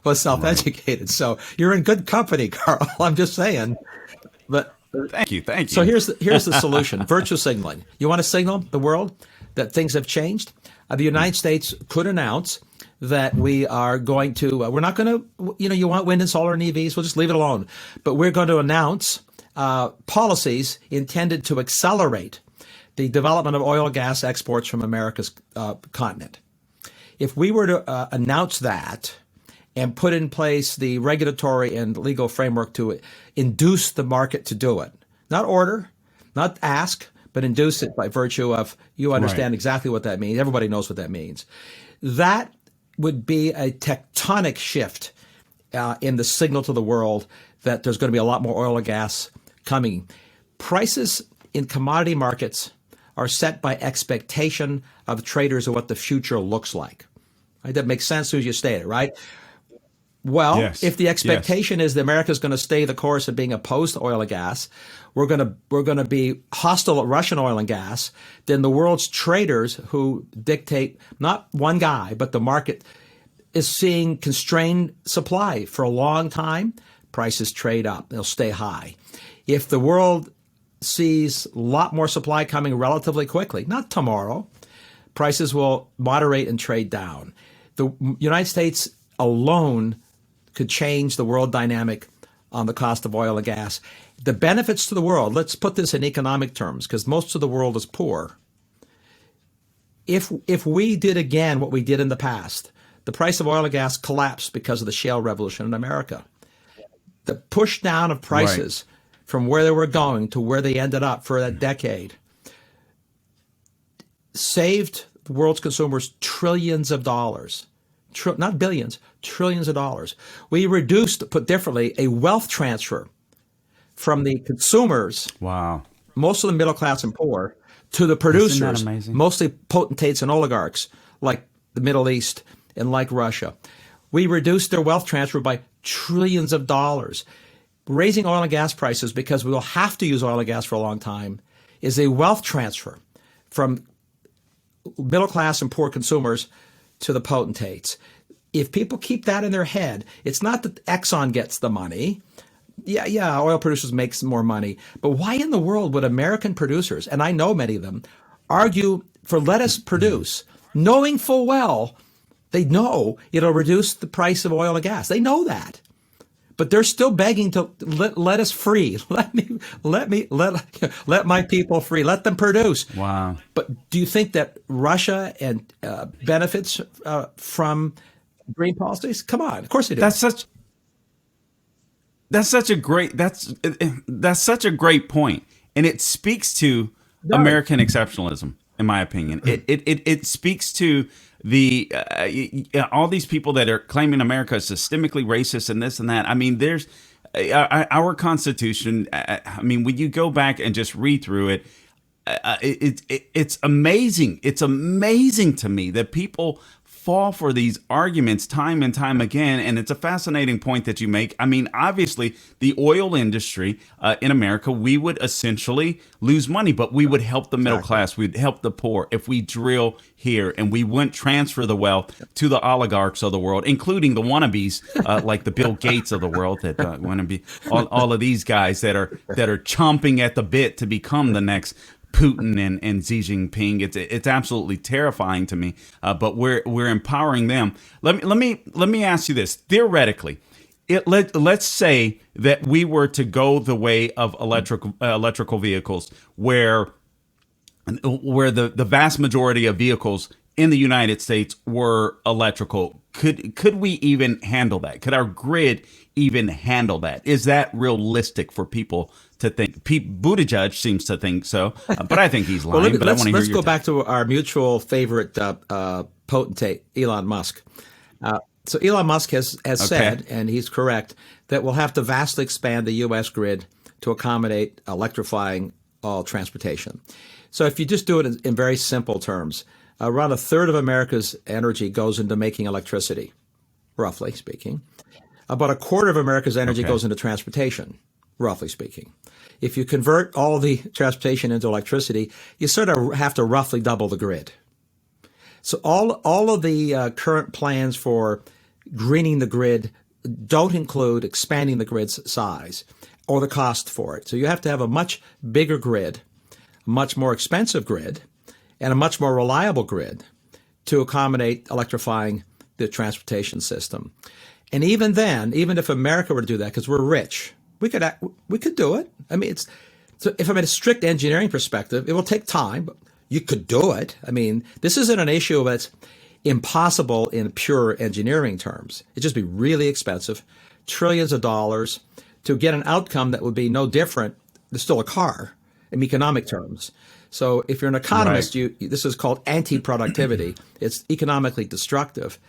was self-educated. Right. So you're in good company, Carl. I'm just saying. But thank you. So here's the solution: virtue signaling. You want to signal the world that things have changed? The United States could announce that we are going to, we're not going to, you want wind and solar and EVs, we'll just leave it alone. But we're going to announce policies intended to accelerate the development of oil and gas exports from America's continent. If we were to announce that and put in place the regulatory and legal framework to induce the market to do it, not order, not ask, but induce it by virtue of you understand exactly what that means. Everybody knows what that means. That would be a tectonic shift in the signal to the world that there's going to be a lot more oil and gas coming. Prices in commodity markets are set by expectation of traders of what the future looks like. Right? That makes sense as you state it, right? Well, if the expectation is that America is going to stay the course of being opposed to oil and gas, we're going to be hostile to Russian oil and gas, then the world's traders who dictate, not one guy, but the market is seeing constrained supply for a long time. Prices trade up. They'll stay high. If the world sees a lot more supply coming relatively quickly, not tomorrow, prices will moderate and trade down. The United States alone could change the world dynamic on the cost of oil and gas. The benefits to the world, let's put this in economic terms, because most of the world is poor. If we did again what we did in the past, the price of oil and gas collapsed because of the shale revolution in America. The push down of prices from where they were going to where they ended up for that decade saved the world's consumers trillions of dollars. Not billions, trillions of dollars. We reduced, put differently, a wealth transfer from the consumers, most of the middle class and poor, to the producers, mostly potentates and oligarchs like the Middle East and like Russia. We reduced their wealth transfer by trillions of dollars. Raising oil and gas prices, because we will have to use oil and gas for a long time, is a wealth transfer from middle class and poor consumers to the potentates. If people keep that in their head, it's not that Exxon gets the money. Yeah, oil producers make some more money. But why in the world would American producers, and I know many of them, argue for let us produce, knowing full well they know it'll reduce the price of oil and gas. They know that. But they're still begging to let us free. Let my people free. Let them produce. Wow. But do you think that Russia and benefits from green policies? Come on, of course they do. That's such a great point, and it speaks to American exceptionalism, in my opinion. It speaks to the all these people that are claiming America is systemically racist and this and that. I mean, there's our Constitution. I mean, when you go back and just read through it, it's amazing. It's amazing to me that people fall for these arguments time and time again. And it's a fascinating point that you make. I mean, obviously, the oil industry in America, we would essentially lose money, but we would help the middle class. We'd help the poor if we drill here, and we wouldn't transfer the wealth to the oligarchs of the world, including the wannabes like the Bill Gates of the world that want to be all of these guys that are chomping at the bit to become the next Putin and Xi Jinping. It's absolutely terrifying to me. But we're empowering them. Let me ask you this theoretically. Let's say that we were to go the way of electrical vehicles, where the vast majority of vehicles in the United States were electrical. Could we even handle that? Could our grid even handle that? Is that realistic for people to think? Pete Buttigieg seems to think so, but I think he's lying. Let's go back to our mutual favorite potentate, Elon Musk. So Elon Musk has said, and he's correct, that we'll have to vastly expand the U.S. grid to accommodate electrifying all transportation. So if you just do it in very simple terms, around a third of America's energy goes into making electricity, roughly speaking. About a quarter of America's energy goes into transportation, roughly speaking. If you convert all the transportation into electricity, you sort of have to roughly double the grid. So all of the current plans for greening the grid don't include expanding the grid's size or the cost for it. So you have to have a much bigger grid, a much more expensive grid, and a much more reliable grid to accommodate electrifying the transportation system. And even then, even if America were to do that, because we're rich, we could do it. I mean, so if I'm at a strict engineering perspective, it will take time, but you could do it. I mean, this isn't an issue that's impossible in pure engineering terms. It'd just be really expensive, trillions of dollars to get an outcome that would be no different. There's still a car in economic terms. So if you're an economist, this is called anti-productivity. It's economically destructive.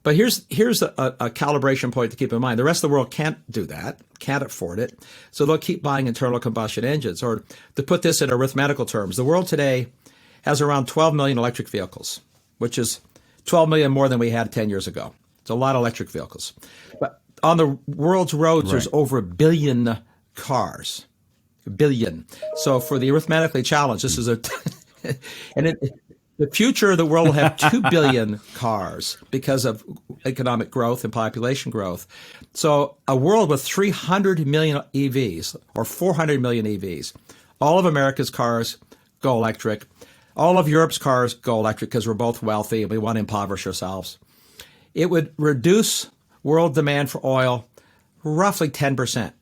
But here's a calibration point to keep in mind. The rest of the world can't do that, can't afford it. So they'll keep buying internal combustion engines. Or to put this in arithmetical terms, the world today has around 12 million electric vehicles, which is 12 million more than we had 10 years ago. It's a lot of electric vehicles. But on the world's roads, there's over 1 billion cars. 1 billion. So for the arithmetically challenged, this is the future of the world will have 2 billion cars because of economic growth and population growth. So a world with 300 million EVs or 400 million EVs, all of America's cars go electric. All of Europe's cars go electric because we're both wealthy and we want to impoverish ourselves. It would reduce world demand for oil roughly 10%.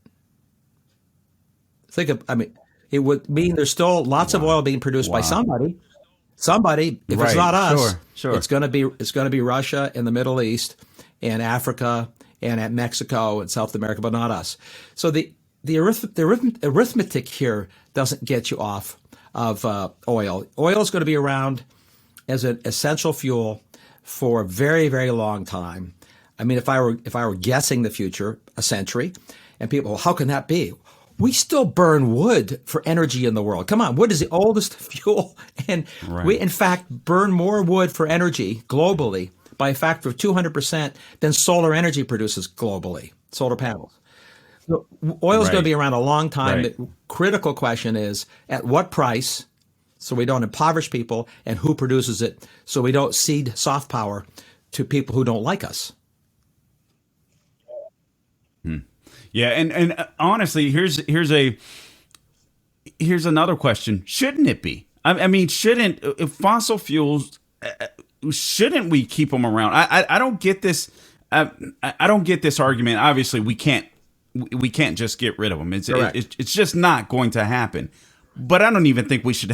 It would mean there's still lots of oil being produced by somebody. Somebody, if it's not us, sure. It's going to be Russia and the Middle East and Africa and at Mexico and South America, but not us. So the arithmetic here doesn't get you off of oil. Oil is going to be around as an essential fuel for a very, very long time. I mean, if I were guessing the future, a century, and people, well, how can that be? We still burn wood for energy in the world. Come on, wood is the oldest fuel, and we, in fact, burn more wood for energy globally by a factor of 200% than solar energy produces globally, solar panels. So oil is going to be around a long time. The critical question is, at what price, so we don't impoverish people, and who produces it, so we don't cede soft power to people who don't like us. Yeah, and honestly, here's another question: shouldn't it be? I mean, shouldn't if fossil fuels? Shouldn't we keep them around? I don't get this. I don't get this argument. Obviously, we can't just get rid of them. It's just not going to happen. But I don't even think we should.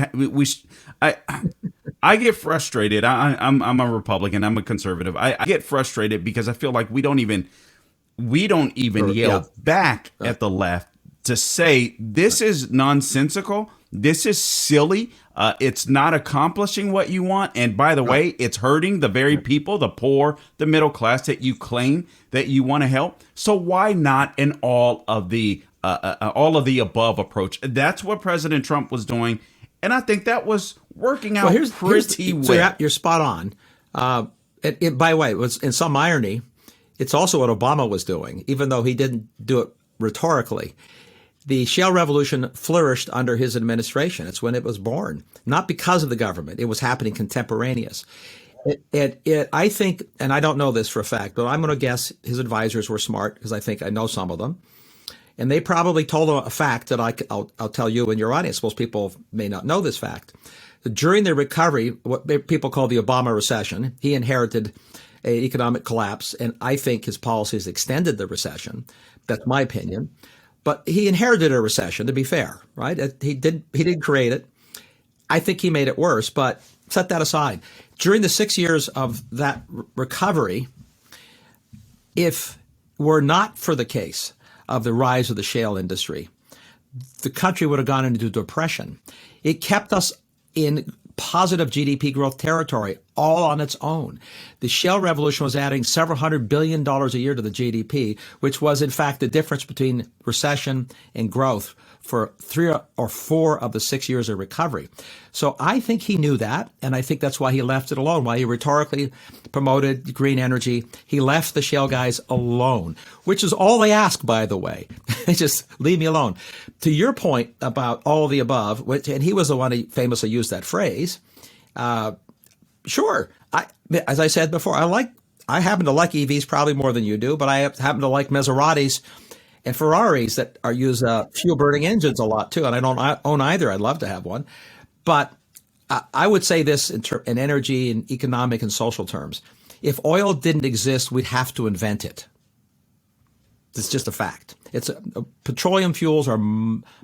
I get frustrated. I'm a Republican. I'm a conservative. I get frustrated because I feel like we don't even yell back at the left to say this is nonsensical. This is silly. It's not accomplishing what you want. And by the way, it's hurting the very people, the poor, the middle class that you claim that you want to help. So why not an all of the above approach? That's what President Trump was doing. And I think that was working out pretty well. So you're spot on. By the way, it was in some irony. It's also what Obama was doing, even though he didn't do it rhetorically. The shale revolution flourished under his administration. It's when it was born, not because of the government. It was happening contemporaneous. I think, and I don't know this for a fact, but I'm going to guess his advisors were smart because I think I know some of them. And they probably told him a fact that I'll tell you and your audience. Most people may not know this fact. During the recovery, what people call the Obama recession, he inherited an economic collapse, and I think his policies extended the recession. That's my opinion. But he inherited a recession, to be fair, right? He didn't create it. I think he made it worse, but set that aside. During the 6 years of that recovery, if were not for the case of the rise of the shale industry, the country would have gone into depression. It kept us in positive GDP growth territory all on its own. The shale revolution was adding several $100 billion a year to the GDP, which was in fact the difference between recession and growth for 3 or 4 of the 6 years of recovery. So I think he knew that, and I think that's why he left it alone, why he rhetorically promoted green energy. He left the shale guys alone, which is all they ask, by the way. Just leave me alone. To your point about all of the above, and he was the one who famously used that phrase, sure. As I said before, I happen to like EVs probably more than you do, but I happen to like Maseratis and Ferraris that use fuel burning engines a lot too. And I don't own either. I'd love to have one. But I would say this in energy and economic and social terms. If oil didn't exist, we'd have to invent it. It's just a fact. Petroleum fuels are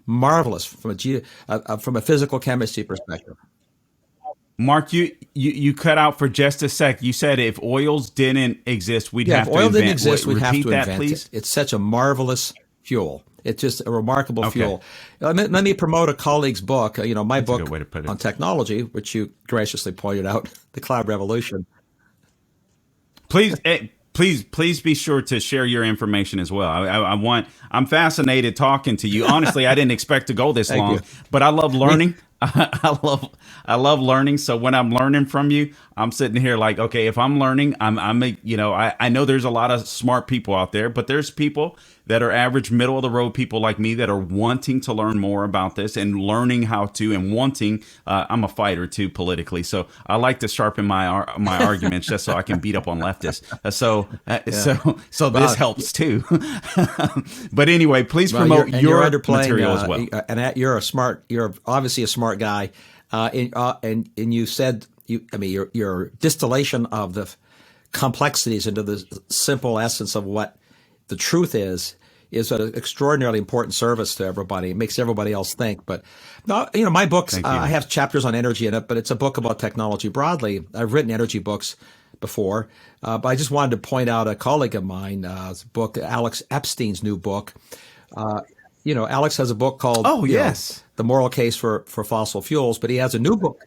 marvelous from a physical chemistry perspective. Mark, you cut out for just a sec. You said if oils didn't exist, we'd have to invent. If oil didn't exist, we'd have to Repeat that, invent please. it. It's such a marvelous fuel. It's just a remarkable Okay. fuel. Let me promote a colleague's book. My That's a book good way to put it. on technology, which you graciously pointed out, The Cloud Revolution. Please be sure to share your information as well. I'm fascinated talking to you. Honestly, I didn't expect to go this long, you. but I love learning. I love learning. So when I'm learning from you, I'm sitting here like, okay, if I'm learning, I know there's a lot of smart people out there, but there's people that are average, middle of the road people like me that are wanting to learn more about this and learning how to and wanting. I'm a fighter too politically, so I like to sharpen my arguments just so I can beat up on leftists. So this helps too. But anyway, please promote your material as well. And you're obviously a smart guy, and you said your distillation of the complexities into the simple essence of what the truth is an extraordinarily important service to everybody. It makes everybody else think. But my books, I have chapters on energy in it, but it's a book about technology broadly. I've written energy books before, but I just wanted to point out a colleague of mine, book, Alex Epstein's new book. Alex has a book called The Moral Case for Fossil Fuels, but he has a new book.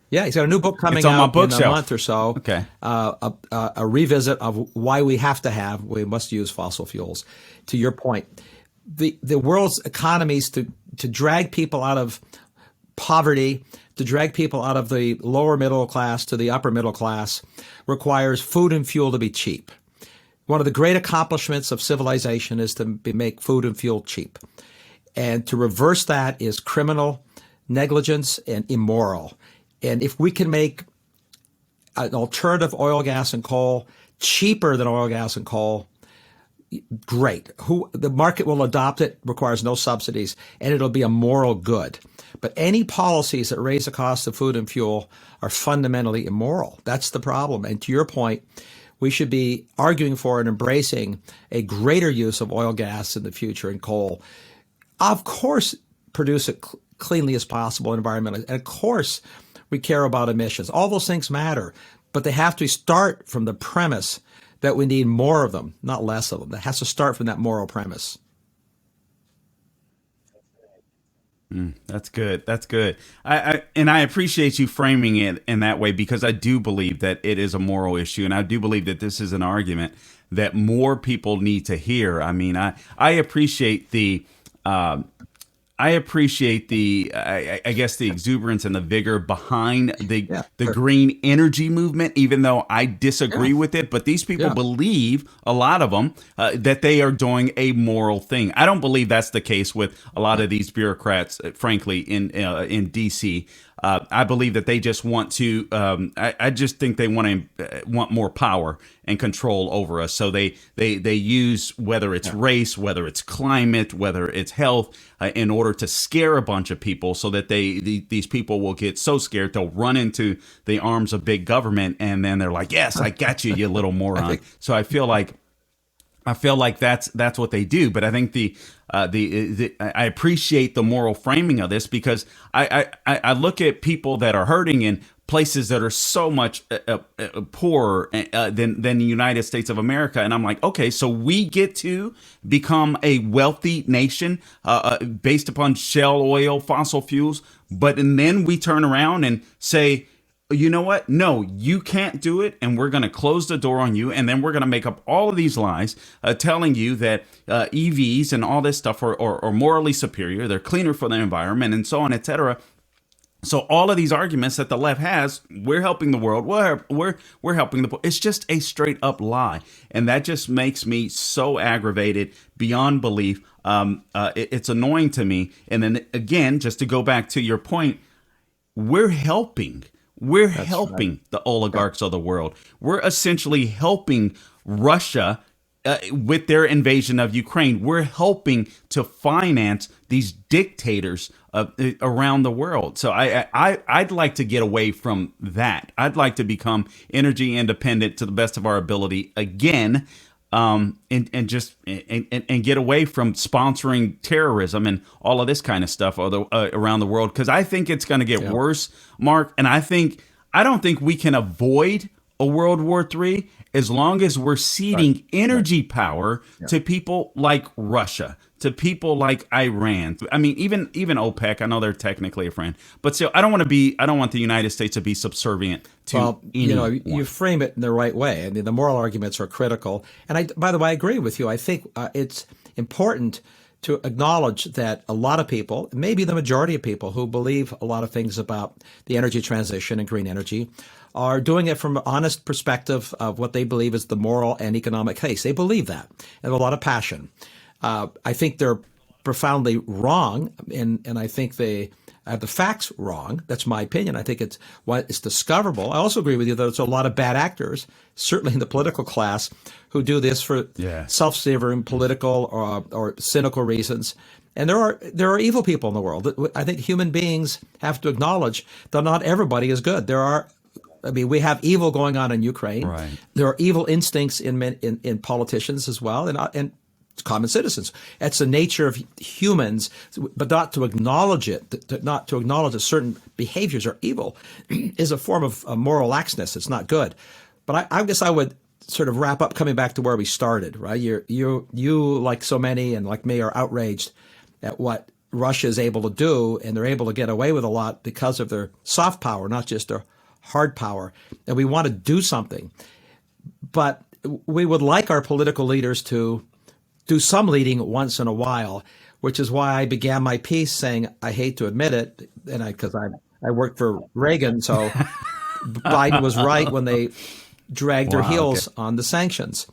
Yeah, he's got a new book coming out in a month or so. Okay. A revisit of why we must use fossil fuels. To your point, the world's economies to drag people out of poverty, to drag people out of the lower middle class to the upper middle class requires food and fuel to be cheap. One of the great accomplishments of civilization is to make food and fuel cheap. And to reverse that is criminal, negligence, and immoral. And if we can make an alternative oil, gas, and coal cheaper than oil, gas, and coal, great. The market will adopt it, requires no subsidies, and it'll be a moral good. But any policies that raise the cost of food and fuel are fundamentally immoral. That's the problem. And to your point, we should be arguing for and embracing a greater use of oil, gas in the future and coal. Of course, produce it cleanly as possible environmentally. And of course, we care about emissions. All those things matter, but they have to start from the premise that we need more of them, not less of them. That has to start from that moral premise. That's good. That's good. I appreciate you framing it in that way because I do believe that it is a moral issue, and I do believe that this is an argument that more people need to hear. I mean, I appreciate the. I guess the exuberance and the vigor behind the green energy movement, even though I disagree with it. But these people believe, a lot of them, that they are doing a moral thing. I don't believe that's the case with a lot of these bureaucrats, frankly, in D.C. I believe that they just want to. I just think they want more power and control over us. So they use whether it's race, whether it's climate, whether it's health, in order to scare a bunch of people, so that these people will get so scared they'll run into the arms of big government, and then they're like, "Yes, I got you, you little moron." So I feel like that's what they do. But I think I appreciate the moral framing of this because I look at people that are hurting in places that are so much poorer than the United States of America, and I'm like, okay, so we get to become a wealthy nation based upon shale oil, fossil fuels, and then we turn around and say, you know what? No, you can't do it, and we're going to close the door on you, and then we're going to make up all of these lies telling you that EVs and all this stuff are morally superior, they're cleaner for the environment, and so on, etc. So all of these arguments that the left has, we're helping the world, we're helping the poor. It's just a straight up lie, and that just makes me so aggravated beyond belief. It's annoying to me. And then again, just to go back to your point, we're helping. We're helping the oligarchs of the world. We're essentially helping Russia with their invasion of Ukraine. We're helping to finance these dictators around the world. So I'd like to get away from that. I'd like to become energy independent to the best of our ability again, and get away from sponsoring terrorism and all of this kind of stuff around the world, because I think it's going to get worse, Mark. And I don't think we can avoid a World War III as long as we're ceding energy power to people like Russia, to people like Iran. I mean, even OPEC. I know they're technically a friend, but still, I don't want the United States to be subservient to anyone. You frame it in the right way. I mean, the moral arguments are critical. And by the way, I agree with you. I think it's important to acknowledge that a lot of people, maybe the majority of people who believe a lot of things about the energy transition and green energy, are doing it from an honest perspective of what they believe is the moral and economic case. They believe that and have a lot of passion. I think they're profoundly wrong, and I think they have the facts wrong. That's my opinion. I think it's discoverable. I also agree with you that there's a lot of bad actors, certainly in the political class, who do this for self-serving political or cynical reasons. And there are evil people in the world. I think human beings have to acknowledge that not everybody is good. We have evil going on in Ukraine. Right. There are evil instincts in politicians as well, and common citizens. It's the nature of humans, but not to acknowledge it, not to acknowledge that certain behaviors are evil, is a form of moral laxness. It's not good. But I guess I would sort of wrap up coming back to where we started. Right? You like so many and like me are outraged at what Russia is able to do, and they're able to get away with a lot because of their soft power, not just their hard power. And we want to do something. But we would like our political leaders to do some leading once in a while, which is why I began my piece saying, I hate to admit it, and because I worked for Reagan, so Biden was right when they dragged their heels on the sanctions.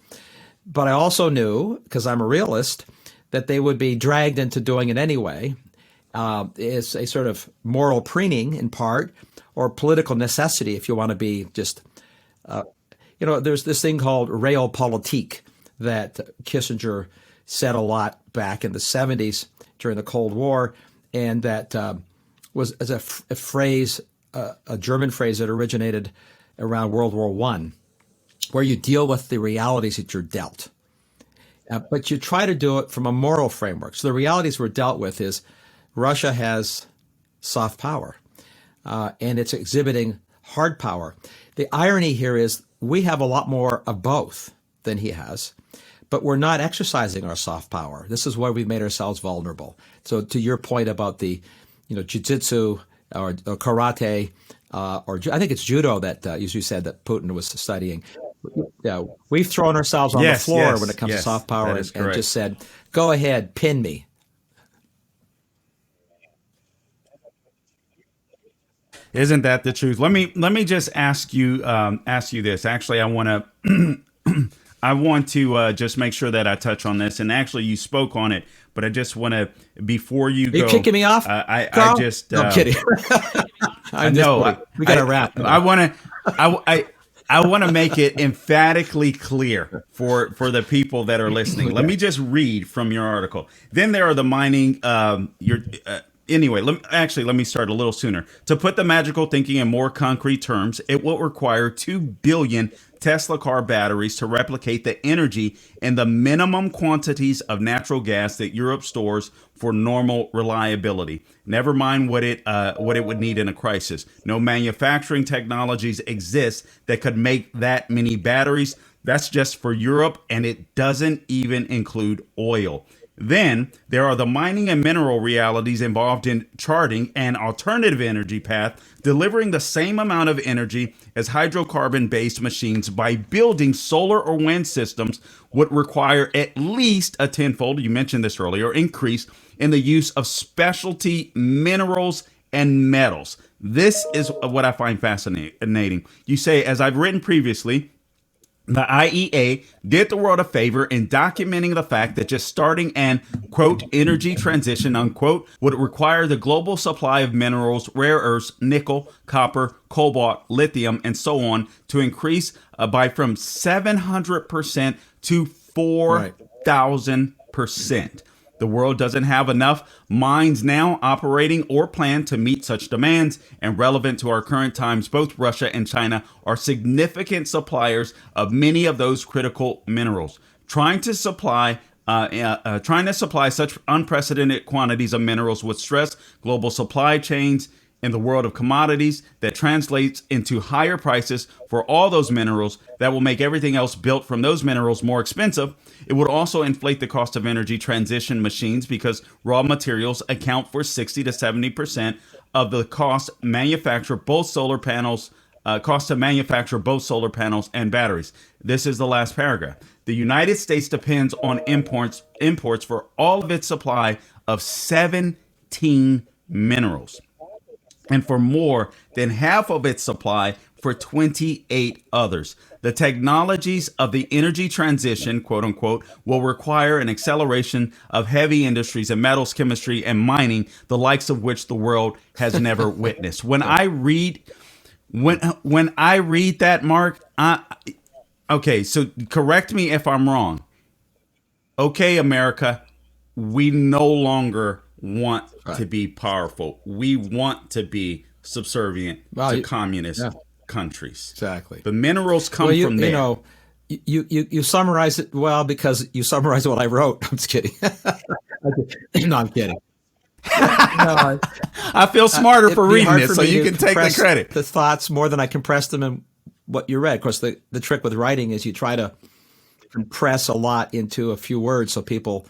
But I also knew, because I'm a realist, that they would be dragged into doing it anyway. It's a sort of moral preening in part, or political necessity, if you want to be just, there's this thing called realpolitik that Kissinger said a lot back in the 70s during the Cold War, and that was as a phrase, a German phrase that originated around World War I, where you deal with the realities that you're dealt. But you try to do it from a moral framework. So the realities we're dealt with is Russia has soft power, and it's exhibiting hard power. The irony here is we have a lot more of both than he has, but we're not exercising our soft power. This is why we've made ourselves vulnerable. So to your point about the, jiu-jitsu or karate, or I think it's judo that you said that Putin was studying. Yeah, we've thrown ourselves on the floor when it comes to soft power and just said, go ahead, pin me. Isn't that the truth? Let me just ask you this. Actually, I want to just make sure that I touch on this. And actually, you spoke on it, but I just want to, before you go, you kicking me off? No, I'm kidding. We got to wrap. I want to make it emphatically clear for the people that are listening. Let me just read from your article. Then there are the mining. Anyway, let me start a little sooner. To put the magical thinking in more concrete terms, it will require 2 billion Tesla car batteries to replicate the energy and the minimum quantities of natural gas that Europe stores for normal reliability. Never mind what it would need in a crisis. No manufacturing technologies exist that could make that many batteries. That's just for Europe, and it doesn't even include oil. Then there are the mining and mineral realities involved in charting an alternative energy path, delivering the same amount of energy as hydrocarbon-based machines by building solar or wind systems would require at least a tenfold, you mentioned this earlier, increase in the use of specialty minerals and metals. This is what I find fascinating. You say, as I've written previously, the IEA did the world a favor in documenting the fact that just starting an, quote, energy transition, unquote, would require the global supply of minerals, rare earths, nickel, copper, cobalt, lithium, and so on to increase by from 700% to 4,000%. The world doesn't have enough mines now operating or planned to meet such demands, and relevant to our current times, both Russia and China are significant suppliers of many of those critical minerals. Trying to supply such unprecedented quantities of minerals would stress global supply chains in the world of commodities that translates into higher prices for all those minerals that will make everything else built from those minerals more expensive. It would also inflate the cost of energy transition machines because raw materials account for 60 to 70% of the cost to manufacture both solar panels and batteries. This is the last paragraph. The United States depends on imports for all of its supply of 17 minerals, and for more than half of its supply for 28 others. The technologies of the energy transition, quote unquote, will require an acceleration of heavy industries and metals chemistry and mining, the likes of which the world has never witnessed. When I read that, Mark, okay, so correct me if I'm wrong. Okay, America, we no longer want to be powerful. We want to be subservient to communist countries. Exactly. The minerals come from there. You know, you summarize it well because you summarize what I wrote. I'm just kidding. No, I'm kidding. I feel smarter for reading it, so you can take the credit. The thoughts more than I compress them in what you read. Of course, the trick with writing is you try to compress a lot into a few words so people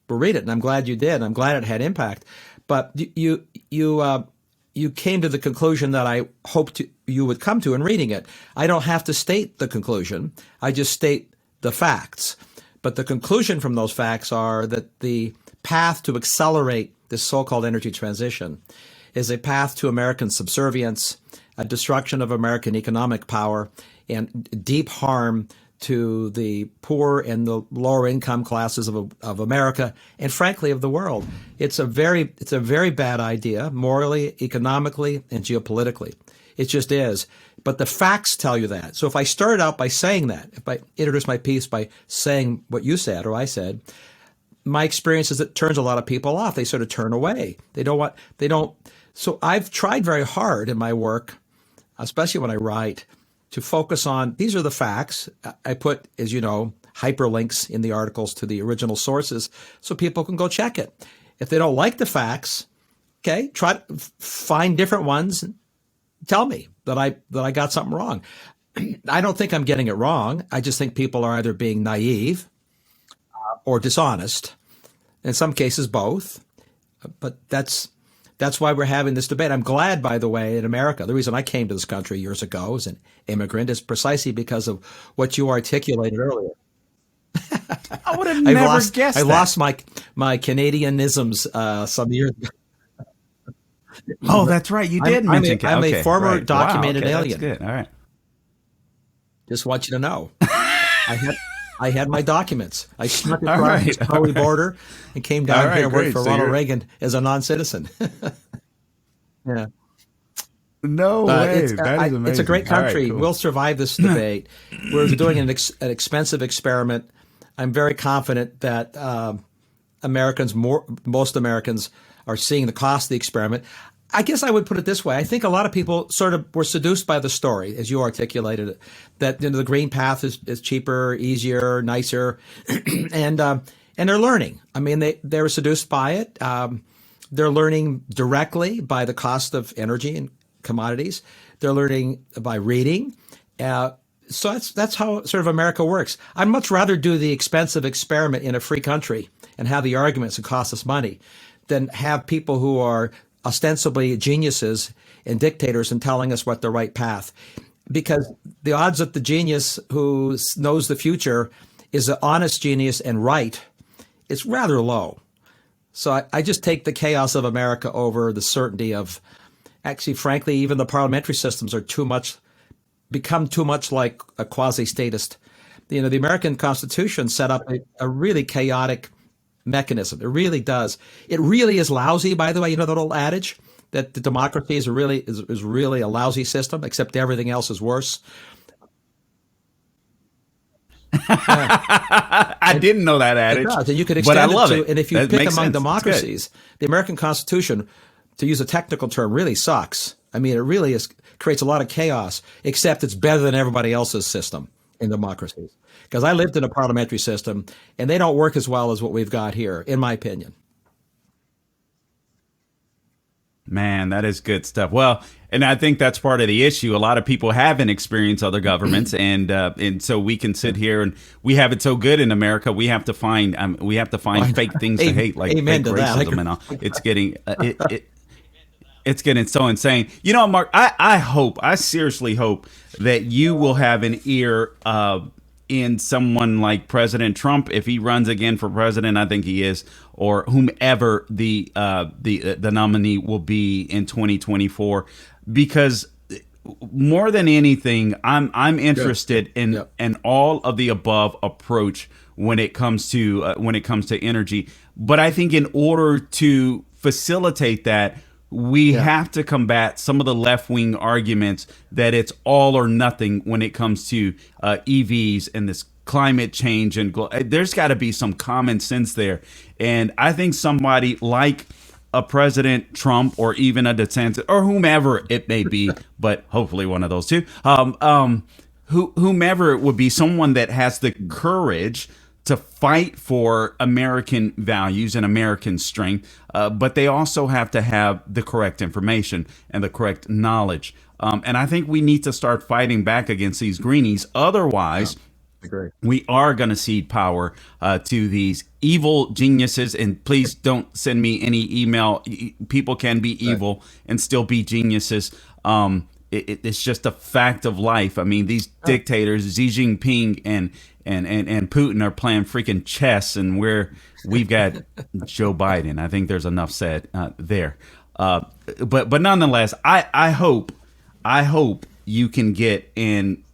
will read it. And I'm glad you did. I'm glad it had impact. But you came to the conclusion that I hoped you would come to in reading it. I don't have to state the conclusion. I just state the facts. But the conclusion from those facts are that the path to accelerate this so-called energy transition is a path to American subservience, a destruction of American economic power, and deep harm to the poor and the lower income classes of America, and frankly of the world. It's a very bad idea, morally, economically, and geopolitically. It just is. But the facts tell you that. So if I started out by saying that, if I introduce my piece by saying what you said or I said, my experience is it turns a lot of people off. They sort of turn away. They don't. So I've tried very hard in my work, especially when I write, to focus on, these are the facts. I put, as you know, hyperlinks in the articles to the original sources so people can go check it. If they don't like the facts, okay, try to find different ones. Tell me that I got something wrong. I don't think I'm getting it wrong. I just think people are either being naive or dishonest. In some cases, both. But that's why we're having this debate. I'm glad, by the way, in America, the reason I came to this country years ago as an immigrant is precisely because of what you articulated earlier. I would have never guessed that. I lost my Canadianisms some years ago. Oh, that's right. You did mention I'm a former documented wow, okay, alien. That's good. All right. Just want you to know. I had my documents. I snuck across the Chloe border and came down here and worked for Ronald Reagan as a non-citizen. Yeah. No way. That is amazing. It's a great country. Right, cool. We'll survive this debate. We're doing an expensive experiment. I'm very confident that most Americans are seeing the cost of the experiment. I guess I would put it this way. I think a lot of people sort of were seduced by the story, as you articulated it, that the green path is cheaper, easier, nicer, and they're learning. I mean, they were seduced by it. They're learning directly by the cost of energy and commodities. They're learning by reading. So that's how sort of America works. I'd much rather do the expensive experiment in a free country and have the arguments that cost us money than have people who are ostensibly geniuses and dictators and telling us what the right path. Because the odds that the genius who knows the future is an honest genius and right, it's rather low. So I just take the chaos of America over the certainty of, actually, frankly, even the parliamentary systems are become too much like a quasi-statist. The American Constitution set up a really chaotic mechanism. It really does. It really is lousy, by the way. You know that old adage that the democracy is really a lousy system, except everything else is worse. I didn't know that adage. It does, and you could but I extend love it to, it. and if you That pick makes among sense. It's good. democracies, the American Constitution, to use a technical term, really sucks. I mean, it really creates a lot of chaos, except it's better than everybody else's system in democracies. Because I lived in a parliamentary system, and they don't work as well as what we've got here, in my opinion. Man, that is good stuff. Well, and I think that's part of the issue. A lot of people haven't experienced other governments, and so we can sit here and we have it so good in America. We have to find fake things to hate, like Amen fake to that. racism, and all. It's getting it's getting so insane. You know, Mark, I seriously hope that you will have an ear in someone like President Trump, if he runs again for president. I think he is, or whomever the nominee will be in 2024, because more than anything, I'm interested in an all of the above approach when it comes to energy. But I think in order to facilitate that, we have to combat some of the left-wing arguments that it's all or nothing when it comes to EVs and this climate change. And there's got to be some common sense there. And I think somebody like a President Trump, or even a DeSantis, or whomever it may be, but hopefully one of those two, whomever it would be, someone that has the courage to fight for American values and American strength, but they also have to have the correct information and the correct knowledge. And I think we need to start fighting back against these greenies. Otherwise, we are going to cede power to these evil geniuses. And please don't send me any email. People can be evil and still be geniuses. It's just a fact of life. I mean, these dictators, Xi Jinping and Putin, are playing freaking chess, and we've got Joe Biden. I think there's enough said there. But nonetheless, I hope you can get in.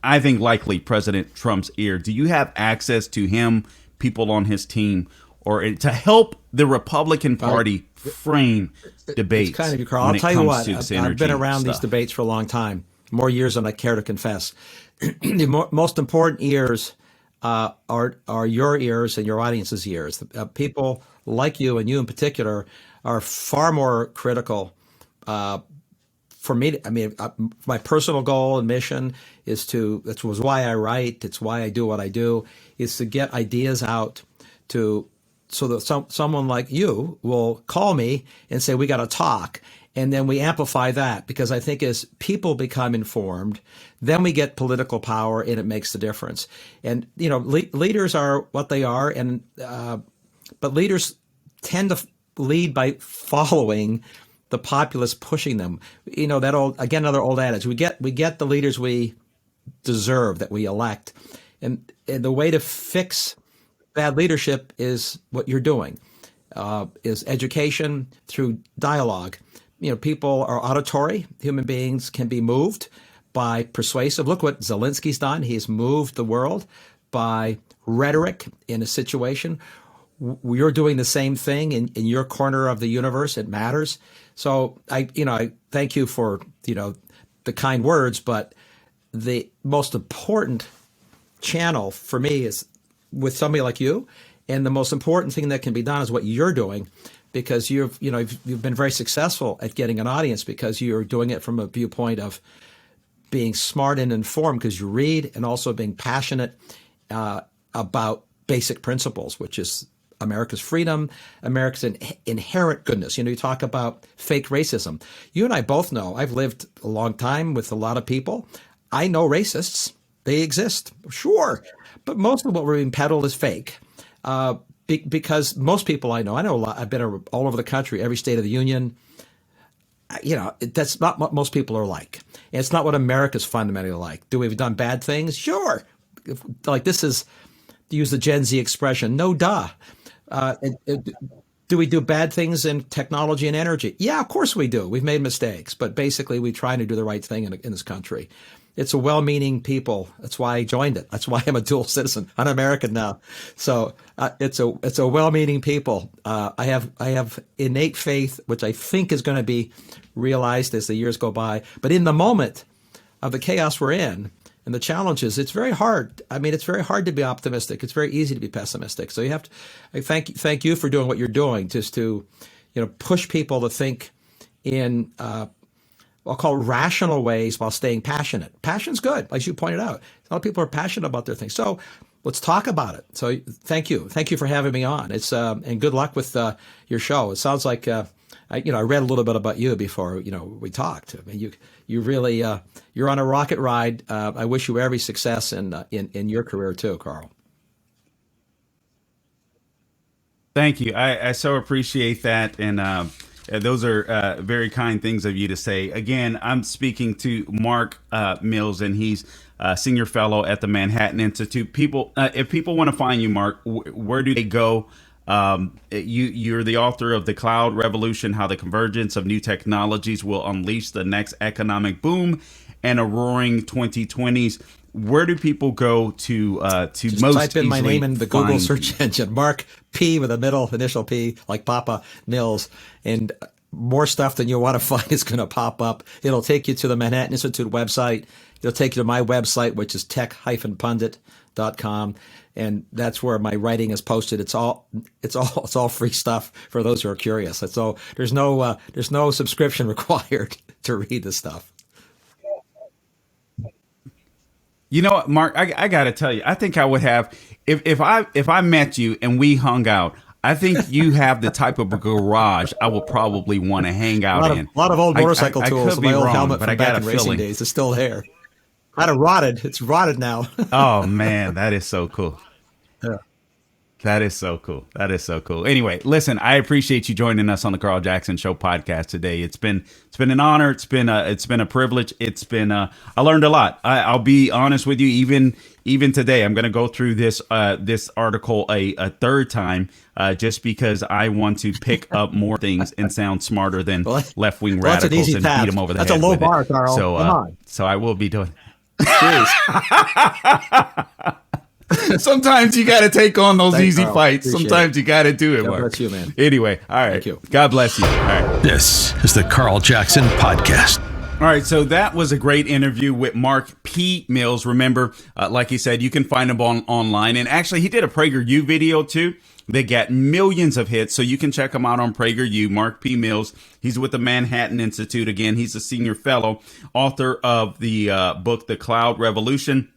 I think likely President Trump's ear. Do you have access to him, people on his team, or to help the Republican Party frame debates? It's kind of you, Carl. I'll tell you what, I've been around these debates for a long time, more years than I care to confess. The most important ears are your ears and your audience's ears. People like you, and you in particular, are far more critical. For me, I mean, my personal goal and mission is that was why I write. It's why I do what I do, is to get ideas out so that someone like you will call me and say, we got to talk. And then we amplify that, because I think as people become informed, then we get political power, and it makes the difference. And, you know, leaders are what they are. But leaders tend to lead by following the populace pushing them. You know, another old adage, we get the leaders we deserve, that we elect. And the way to fix bad leadership is what you're doing, is education through dialogue. You know, people are auditory. Human beings can be moved by persuasive. Look what Zelensky's done. He's moved the world by rhetoric in a situation. You're doing the same thing in your corner of the universe. It matters. So I thank you for, the kind words, but the most important channel for me is with somebody like you. And the most important thing that can be done is what you're doing, because you've been very successful at getting an audience, because you're doing it from a viewpoint of being smart and informed, because you read, and also being passionate about basic principles, which is America's freedom, America's inherent goodness. You talk about fake racism. You and I both know, I've lived a long time with a lot of people. I know racists. They exist, sure. But most of what we're being peddled is fake. Because most people I know a lot, I've been all over the country, every state of the union. That's not what most people are like. And it's not what America's fundamentally like. Do we've done bad things? Sure. Like this is, to use the Gen Z expression, no duh. Do we do bad things in technology and energy? Yeah, of course we do. We've made mistakes, but basically we try to do the right thing in this country. It's a well-meaning people. That's why I joined it. That's why I'm a dual citizen. I'm American now. So it's a well-meaning people. I have innate faith, which I think is going to be realized as the years go by. But in the moment of the chaos we're in, And the challenge is it's very hard. I mean, it's very hard to be optimistic. It's very easy to be pessimistic. So you have to. I thank you for doing what you're doing, just to, push people to think in I'll call rational ways while staying passionate. Passion's good, as you pointed out. A lot of people are passionate about their things. So let's talk about it. So thank you for having me on. It's and good luck with your show. It sounds like I read a little bit about you before we talked. I mean, you really you're on a rocket ride. I wish you every success in your career too, Carl. Thank you. I so appreciate that, and those are very kind things of you to say. Again, I'm speaking to Mark Mills, and he's senior fellow at the Manhattan Institute. People, if people want to find you, Mark, where do they go? You're the author of The Cloud Revolution: How the Convergence of New Technologies Will Unleash the Next Economic Boom and a Roaring 2020s. Where do people go to Just most type in my easily name in the Google find search engine, Mark P with a middle initial P, like Papa Mills, and more stuff than you want to find is going to pop up. It'll take you to the Manhattan Institute website. It'll take you to my website, which is tech-pundit.com, and that's where my writing is posted. It's all free stuff for those who are curious. So there's no subscription required to read the stuff. You know what, Mark? I got to tell you, I think I would have if I met you and we hung out. I think you have the type of garage I would probably want to hang out in. A lot of old motorcycle I tools. could be My old wrong, helmet but from I got back a in racing feeling. days is still there. Kind of rotted. It's rotted now. Oh man, that is so cool. Yeah. That is so cool. That is so cool. Anyway, listen, I appreciate you joining us on the Carl Jackson Show podcast today. It's been an honor. It's been a privilege. I learned a lot. I'll be honest with you. Even today, I'm going to go through this article a third time just because I want to pick up more things and sound smarter than left wing that's an radicals easy and path. beat them over the That's head. a low with bar, it. Carl. So, Come on. so I will be doing. Jeez. Sometimes you got to take on those Thanks, easy Carl. fights. Appreciate Sometimes you got to do it, God Mark. bless you, man. Anyway, all right. Thank you. God bless you. All right. This is the Carl Jackson Podcast. All right, so that was a great interview with Mark P. Mills. Remember, like he said, you can find him online. And actually, he did a PragerU video, too. They got millions of hits, so you can check him out on PragerU. Mark P. Mills. He's with the Manhattan Institute. Again, he's a senior fellow, author of the book, The Cloud Revolution: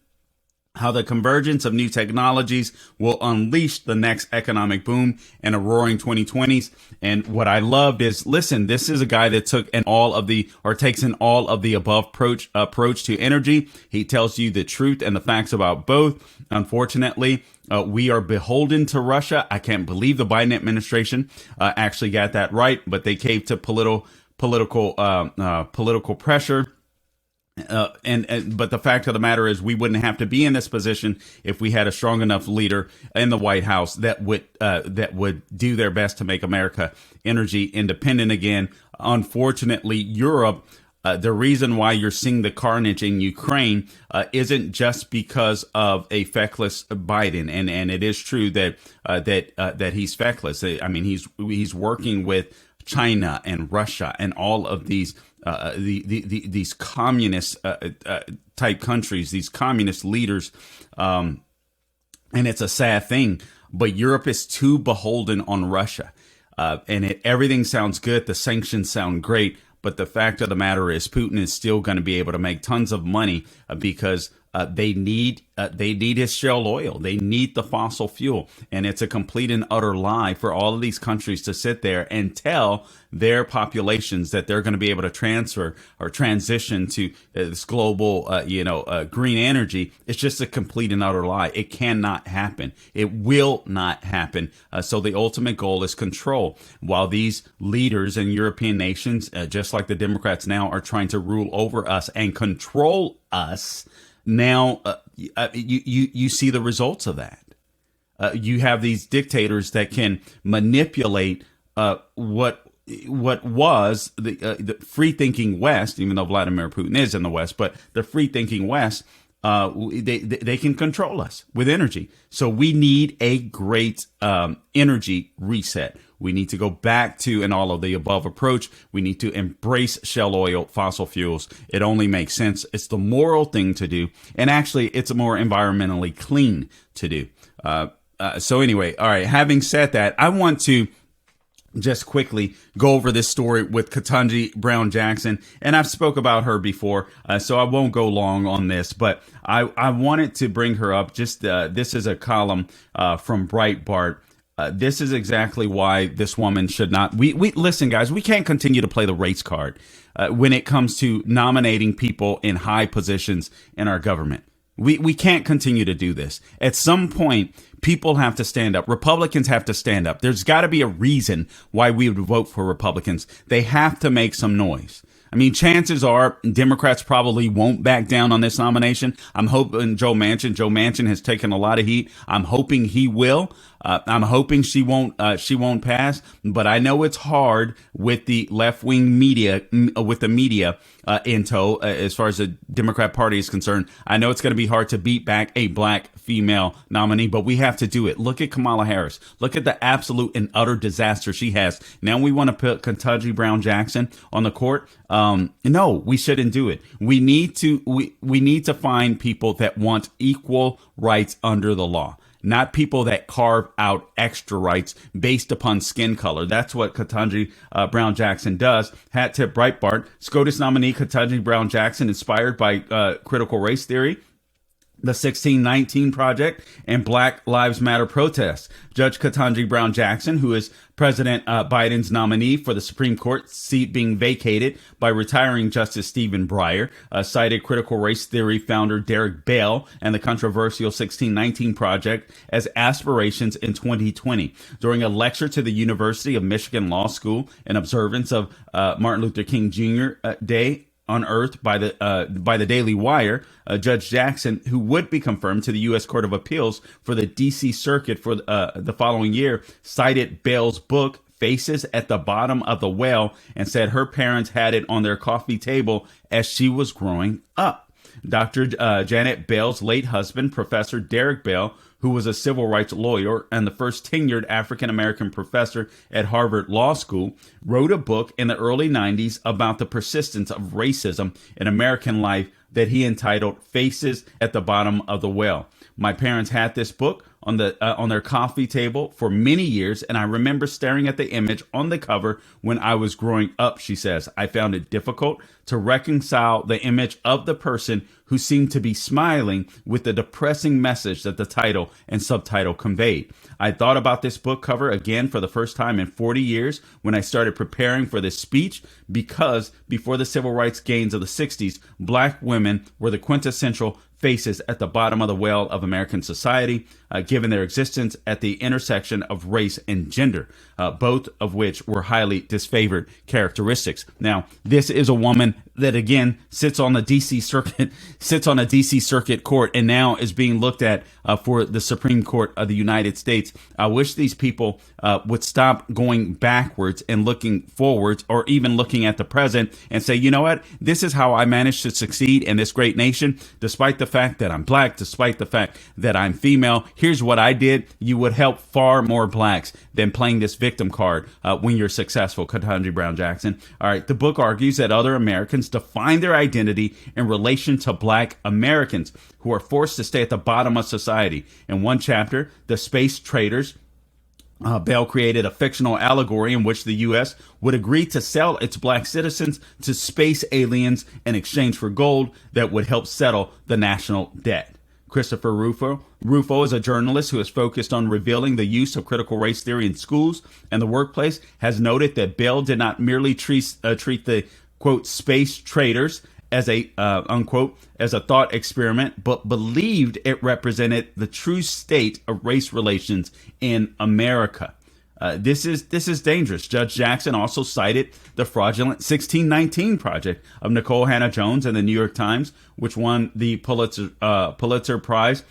How the Convergence of New Technologies Will Unleash the Next Economic Boom and a Roaring 2020s. And what I loved is, listen, this is a guy that takes an all of the above approach to energy. He tells you the truth and the facts about both. Unfortunately, we are beholden to Russia. I can't believe the Biden administration actually got that right, but they caved to political pressure. But the fact of the matter is, we wouldn't have to be in this position if we had a strong enough leader in the White House that would do their best to make America energy independent again. Unfortunately, Europe. The reason why you're seeing the carnage in Ukraine isn't just because of a feckless Biden, and it is true that he's feckless. I mean, he's working with China and Russia and all of these these communist type countries, these communist leaders, and it's a sad thing. But Europe is too beholden on Russia, and everything sounds good. The sanctions sound great. But the fact of the matter is, Putin is still going to be able to make tons of money because they need his shale oil. They need the fossil fuel. And it's a complete and utter lie for all of these countries to sit there and tell their populations that they're going to be able to transfer or transition to this global, green energy. It's just a complete and utter lie. It cannot happen. It will not happen. So the ultimate goal is control. While these leaders in European nations, just like the Democrats now, are trying to rule over us and control us, now you see the results of that. You have these dictators that can manipulate what was the free-thinking West, even though Vladimir Putin is in the West, but the free-thinking West, they can control us with energy. So we need a great energy reset. We need to go back to an all of the above approach. We need to embrace shale oil, fossil fuels. It only makes sense. It's the moral thing to do. And actually, it's more environmentally clean to do. So anyway, all right, having said that, I want to just quickly go over this story with Ketanji Brown Jackson. And I've spoke about her before, so I won't go long on this, but I wanted to bring her up. Just this is a column from Breitbart. This is exactly why this woman should not. We listen, guys. We can't continue to play the race card when it comes to nominating people in high positions in our government. We can't continue to do this. At some point, people have to stand up. Republicans have to stand up. There's got to be a reason why we would vote for Republicans. They have to make some noise. I mean, chances are Democrats probably won't back down on this nomination. I'm hoping Joe Manchin has taken a lot of heat. I'm hoping he will. I'm hoping she won't pass, but I know it's hard with the left-wing media, with the media in tow, as far as the Democrat Party is concerned. I know it's going to be hard to beat back a black female nominee, but we have to do it. Look at Kamala Harris. Look at the absolute and utter disaster she has. Now we want to put Ketanji Brown Jackson on the court. No, we shouldn't do it. We need to find people that want equal rights under the law, not people that carve out extra rights based upon skin color. That's what Ketanji Brown Jackson does. Hat tip Breitbart. SCOTUS nominee Ketanji Brown Jackson, inspired by critical race theory, the 1619 Project, and Black Lives Matter protests. Judge Ketanji Brown Jackson, who is President Biden's nominee for the Supreme Court, seat being vacated by retiring Justice Stephen Breyer, cited critical race theory founder Derek Bell and the controversial 1619 Project as aspirations in 2020. During a lecture to the University of Michigan Law School in observance of Martin Luther King Jr. Day on Earth by the Daily Wire, Judge Jackson, who would be confirmed to the U.S. Court of Appeals for the D.C. Circuit for the following year, cited Bell's book, Faces at the Bottom of the Well, and said her parents had it on their coffee table as she was growing up. Dr. Janet Bell's late husband, Professor Derek Bell, who was a civil rights lawyer and the first tenured African-American professor at Harvard Law School, wrote a book in the early 90s about the persistence of racism in American life that he entitled Faces at the Bottom of the Well. My parents had this book on their coffee table for many years, and I remember staring at the image on the cover when I was growing up, she says. I found it difficult to reconcile the image of the person who seemed to be smiling with the depressing message that the title and subtitle conveyed. I thought about this book cover again for the first time in 40 years when I started preparing for this speech, because before the civil rights gains of the 60s, black women were the quintessential faces at the bottom of the well of American society, given their existence at the intersection of race and gender, both of which were highly disfavored characteristics. Now, this is a woman that, again, sits on a DC Circuit court and now is being looked at for the Supreme Court of the United States. I wish these people would stop going backwards and looking forwards, or even looking at the present and say, you know what, this is how I managed to succeed in this great nation, despite the fact that I'm black, despite the fact that I'm female. Here's what I did. You would help far more blacks than playing this victim card when you're successful, Ketanji Brown Jackson. All right. The book argues that other Americans define their identity in relation to black Americans who are forced to stay at the bottom of society. In one chapter, The Space Traders, Bell created a fictional allegory in which the U.S. would agree to sell its black citizens to space aliens in exchange for gold that would help settle the national debt. Christopher Rufo is a journalist who is focused on revealing the use of critical race theory in schools and the workplace, has noted that Bell did not merely treat the, quote, space traders as a unquote as a thought experiment, but believed it represented the true state of race relations in America. This is dangerous. Judge Jackson also cited the fraudulent 1619 Project of Nicole Hannah-Jones in the New York Times, which won the Pulitzer Prize,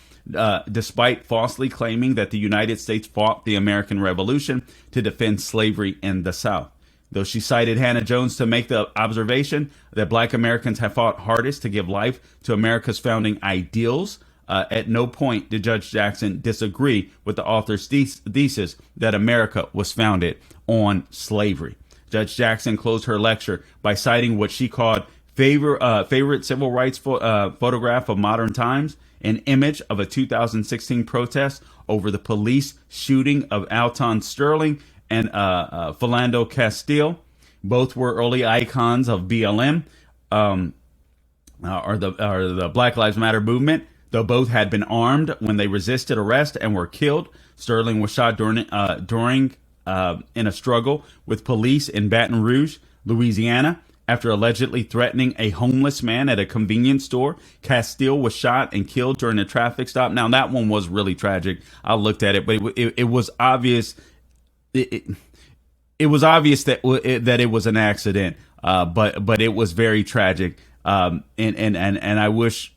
despite falsely claiming that the United States fought the American Revolution to defend slavery in the South. Though she cited Hannah-Jones to make the observation that black Americans have fought hardest to give life to America's founding ideals, at no point did Judge Jackson disagree with the author's thesis that America was founded on slavery. Judge Jackson closed her lecture by citing what she called favorite civil rights photograph of modern times, an image of a 2016 protest over the police shooting of Alton Sterling and Philando Castile. Both were early icons of BLM, or the Black Lives Matter movement, though both had been armed when they resisted arrest and were killed. Sterling was shot during in a struggle with police in Baton Rouge, Louisiana, after allegedly threatening a homeless man at a convenience store. Castile was shot and killed during a traffic stop. Now, that one was really tragic. I looked at it, but it was obvious. It was obvious that it was an accident, but it was very tragic. And I wish.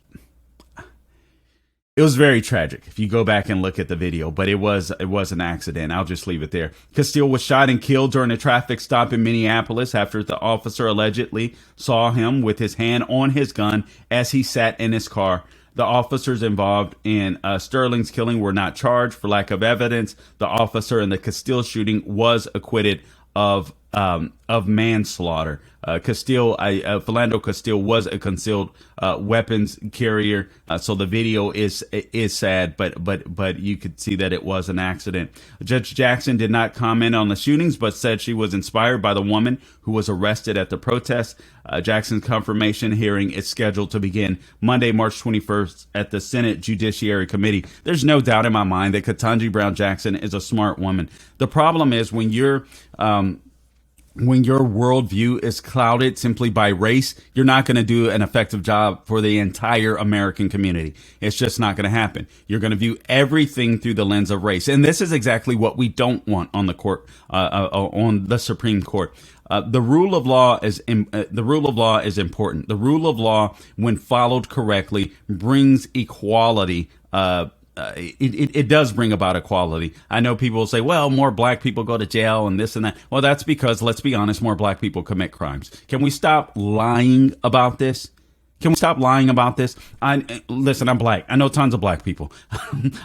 It was very tragic if you go back and look at the video, but it was an accident. I'll just leave it there. Castile was shot and killed during a traffic stop in Minneapolis after the officer allegedly saw him with his hand on his gun as he sat in his car. The officers involved in Sterling's killing were not charged for lack of evidence. The officer in the Castile shooting was acquitted of manslaughter. Philando Castile was a concealed weapons carrier, so the video is sad, but you could see that it was an accident. Judge Jackson did not comment on the shootings, but said she was inspired by the woman who was arrested at the protest. Jackson's confirmation hearing is scheduled to begin Monday, March 21st at the Senate Judiciary Committee. There's no doubt in my mind that Ketanji Brown Jackson is a smart woman. The problem is when your worldview is clouded simply by race, you're not going to do an effective job for the entire American community. It's just not going to happen. You're going to view everything through the lens of race. And this is exactly what we don't want on the court, on the Supreme Court. The rule of law is important. The The rule of law, when followed correctly, brings equality. It does bring about equality. I know people will say, well, more black people go to jail and this and that. Well, that's because, let's be honest, more black people commit crimes. Can we stop lying about this? Listen, I'm black. I know tons of black people.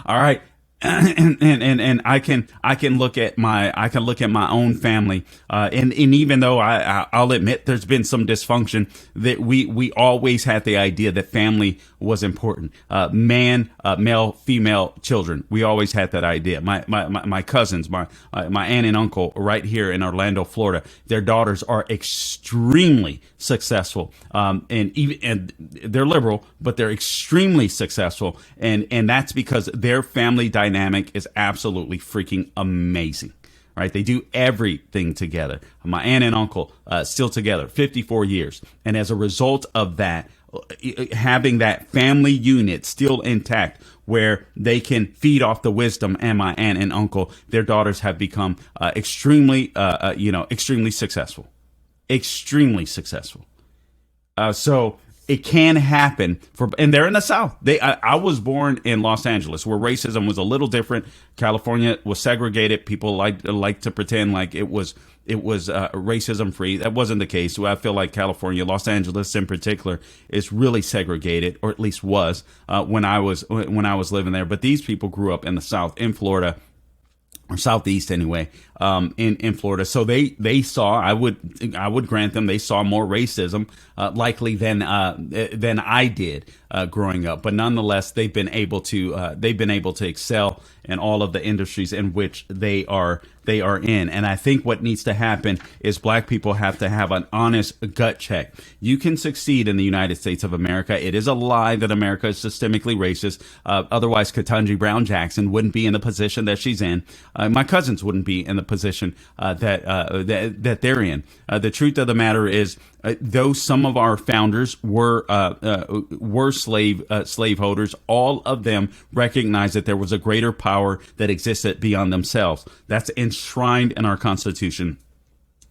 All right. And I can look at my own family, and even though I'll admit there's been some dysfunction, that we always had the idea that family was important. Male, female, children. We always had that idea. My cousins, my aunt and uncle right here in Orlando, Florida, their daughters are extremely successful. And they're liberal, but they're extremely successful. And that's because their family dynamic is absolutely freaking amazing. Right? They do everything together. My aunt and uncle still together, 54 years. And as a result of that, having that family unit still intact where they can feed off the wisdom and my aunt and uncle, their daughters have become extremely successful. Extremely successful. So it can happen and they're in the South. I was born in Los Angeles, where racism was a little different. California was segregated. People like to pretend like it was racism free. That wasn't the case. I feel like California, Los Angeles in particular, is really segregated, or at least was when I was living there. But these people grew up in the South, in Florida, or Southeast anyway, in Florida. So they saw, I would grant them, they saw more racism likely than I did growing up. But nonetheless, they've been able to excel in all of the industries in which they are in. And I think what needs to happen is black people have to have an honest gut check. You can succeed in the United States of America. It is a lie that America is systemically racist. Otherwise, Ketanji Brown Jackson wouldn't be in the position that she's in. My cousins wouldn't be in the position that they're in. The truth of the matter is, though some of our founders were slaveholders, all of them recognized that there was a greater power that existed beyond themselves. That's enshrined in our Constitution.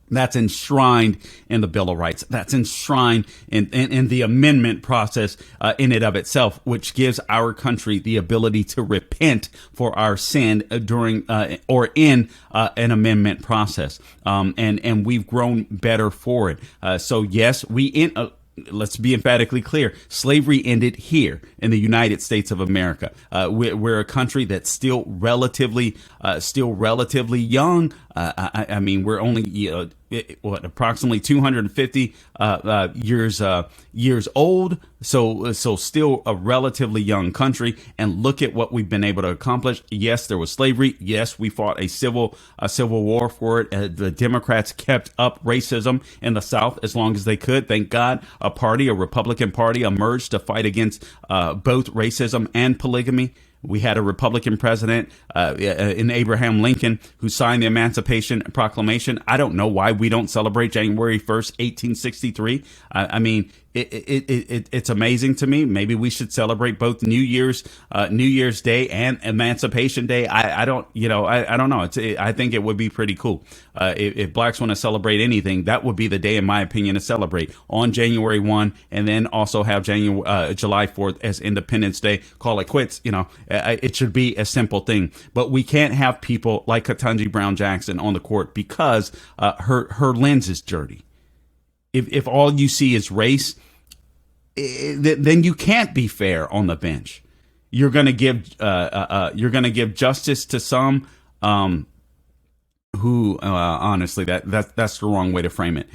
That's enshrined in the Bill of Rights. That's enshrined in the amendment process in and of itself, which gives our country the ability to repent for our sin during or in an amendment process. And we've grown better for it. So yes, let's be emphatically clear. Slavery ended here in the United States of America. We're a country that's still relatively young. I mean, we're only approximately 250 years old, so still a relatively young country. And look at what we've been able to accomplish. Yes, there was slavery. Yes, we fought a civil war for it. The Democrats kept up racism in the South as long as they could. Thank God, a Republican Party, emerged to fight against both racism and polygamy. We had a Republican president in Abraham Lincoln who signed the Emancipation Proclamation. I don't know why we don't celebrate January 1st, 1863. I mean, it's amazing to me. Maybe we should celebrate both New Year's Day and Emancipation Day. I don't know. I think it would be pretty cool. If blacks want to celebrate anything, that would be the day, in my opinion, to celebrate on January 1, and then also have July 4th as Independence Day. Call it quits. It should be a simple thing. But we can't have people like Ketanji Brown Jackson on the court because her lens is dirty. If all you see is race, then you can't be fair on the bench. You're going to give justice to some who honestly that's the wrong way to frame it,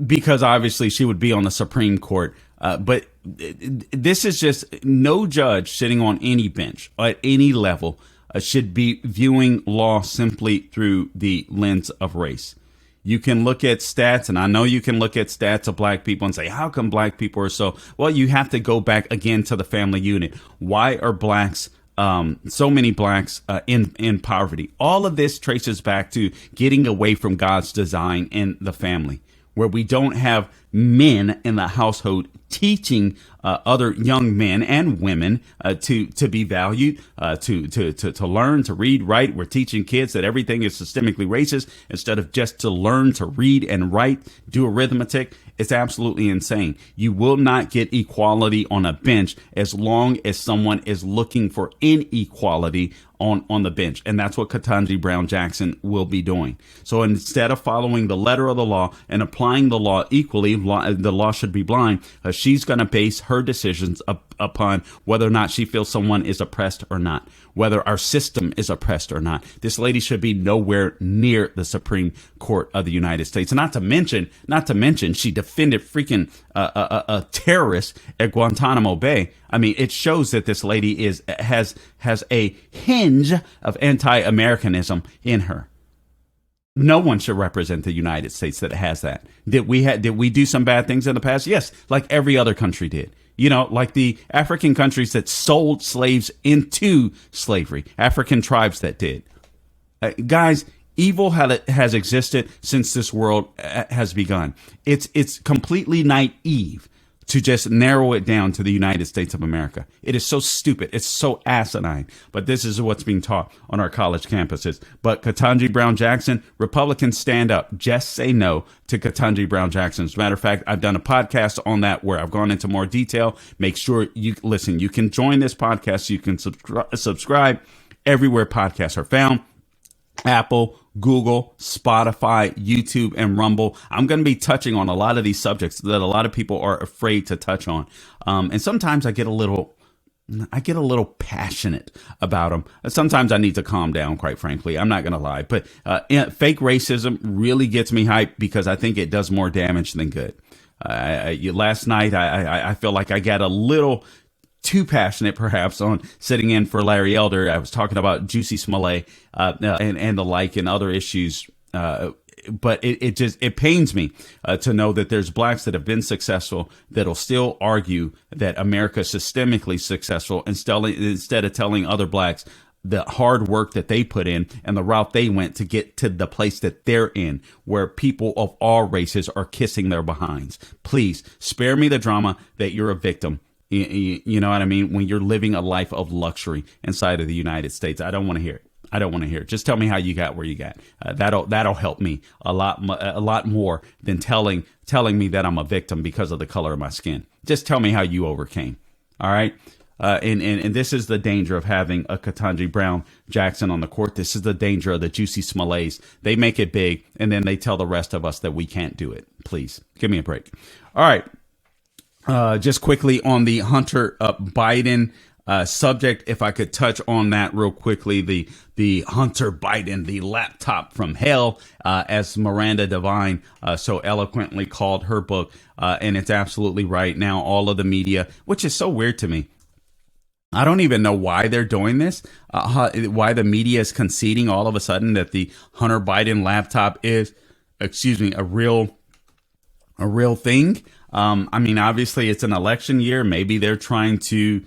because obviously she would be on the Supreme Court. But this is just no judge sitting on any bench at any level should be viewing law simply through the lens of race. You can look at stats, and I know you can look at stats of black people and say, how come black people are so? Well, you have to go back again to the family unit. Why are blacks, so many blacks in poverty? All of this traces back to getting away from God's design in the family, where we don't have men in the household teaching other young men and women to be valued, to learn to read, write. We're teaching kids that everything is systemically racist instead of just to learn to read and write, do arithmetic. It's absolutely insane. You will not get equality on a bench as long as someone is looking for inequality on the bench. And that's what Ketanji Brown Jackson will be doing. So instead of following the letter of the law and applying the law equally, the law should be blind. She's going to base her decisions upon whether or not she feels someone is oppressed or not, whether our system is oppressed or not. This lady should be nowhere near the Supreme Court of the United States. And not to mention, she defended freaking a terrorist at Guantanamo Bay. I mean, it shows that this lady has a hinge of anti-Americanism in her. No one should represent the United States that has that. Did we do some bad things in the past? Yes, like every other country did. Like the African countries that sold slaves into slavery, African tribes that did. Guys, evil has existed since this world has begun. It's completely naive to just narrow it down to the United States of America. It is so stupid. It's so asinine. But this is what's being taught on our college campuses. But Ketanji Brown Jackson, Republicans, stand up. Just say no to Ketanji Brown Jackson. As a matter of fact, I've done a podcast on that where I've gone into more detail. Make sure you listen. You can join this podcast. You can subscribe everywhere podcasts are found. Apple, Google, Spotify, YouTube, and Rumble. I'm going to be touching on a lot of these subjects that a lot of people are afraid to touch on. And sometimes I get a little passionate about them. Sometimes I need to calm down, quite frankly. I'm not going to lie. But fake racism really gets me hyped because I think it does more damage than good. Last night, I feel like I got a little too passionate, perhaps, on sitting in for Larry Elder. I was talking about Juicy Smollett and the like and other issues. But it pains me to know that there's blacks that have been successful that'll still argue that America is systemically successful instead of telling other blacks the hard work that they put in and the route they went to get to the place that they're in, where people of all races are kissing their behinds. Please spare me the drama that you're a victim. You know what I mean? When you're living a life of luxury inside of the United States, I don't want to hear it. I don't want to hear it. Just tell me how you got where you got. That'll help me a lot more than telling me that I'm a victim because of the color of my skin. Just tell me how you overcame. All right. And this is the danger of having a Ketanji Brown Jackson on the court. This is the danger of the Juicy Smolletts. They make it big, and then they tell the rest of us that we can't do it. Please give me a break. All right. Just quickly on the Hunter Biden subject, if I could touch on that real quickly, the Hunter Biden, the laptop from hell, as Miranda Devine so eloquently called her book. And it's absolutely right. Now, all of the media, which is so weird to me. I don't even know why they're doing this, why the media is conceding all of a sudden that the Hunter Biden laptop is, a real thing. I mean, obviously it's an election year. Maybe they're trying to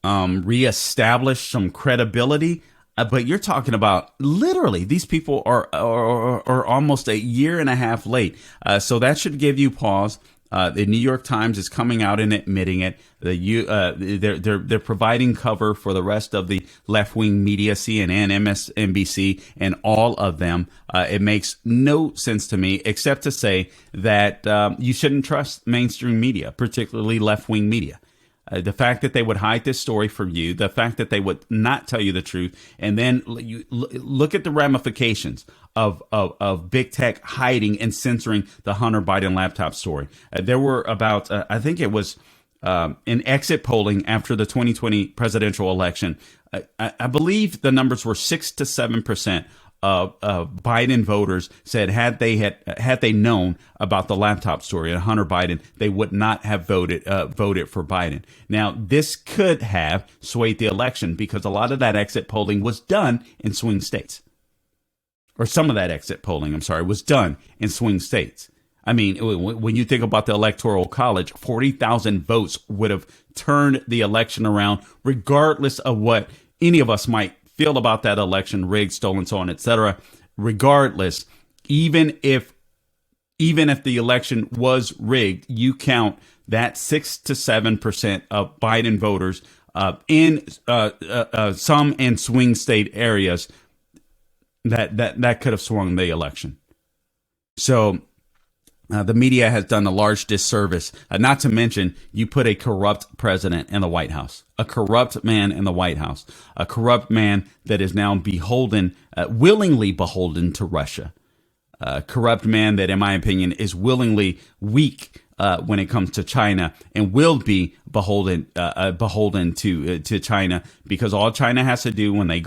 reestablish some credibility. But you're talking about literally these people are almost a year and a half late. So that should give you pause. The New York Times is coming out and admitting it. They're providing cover for the rest of the left-wing media, CNN, MSNBC, and all of them. It makes no sense to me except to say that you shouldn't trust mainstream media, particularly left-wing media. The fact that they would hide this story from you, the fact that they would not tell you the truth, and then you look at the ramifications of big tech hiding and censoring the Hunter Biden laptop story. There were about, I think it was in exit polling after the 2020 presidential election, I believe the numbers were 6 to 7% of Biden voters said had they known about the laptop story and Hunter Biden, they would not have voted for Biden. Now, this could have swayed the election because a lot of that exit polling was done in swing states. Or some of that exit polling, was done in swing states. I mean, when you think about the Electoral College, 40,000 votes would have turned the election around, regardless of what any of us might feel about that election, rigged, stolen, so on, etc. Regardless, even if the election was rigged, you count that 6 to 7% of Biden voters in some in swing state areas that could have swung the election. So the media has done a large disservice, not to mention you put a corrupt president in the White House, a corrupt man in the White House, a corrupt man that is now willingly beholden to Russia, a corrupt man that, in my opinion, is willingly weak when it comes to China and will be beholden to China, because all China has to do when they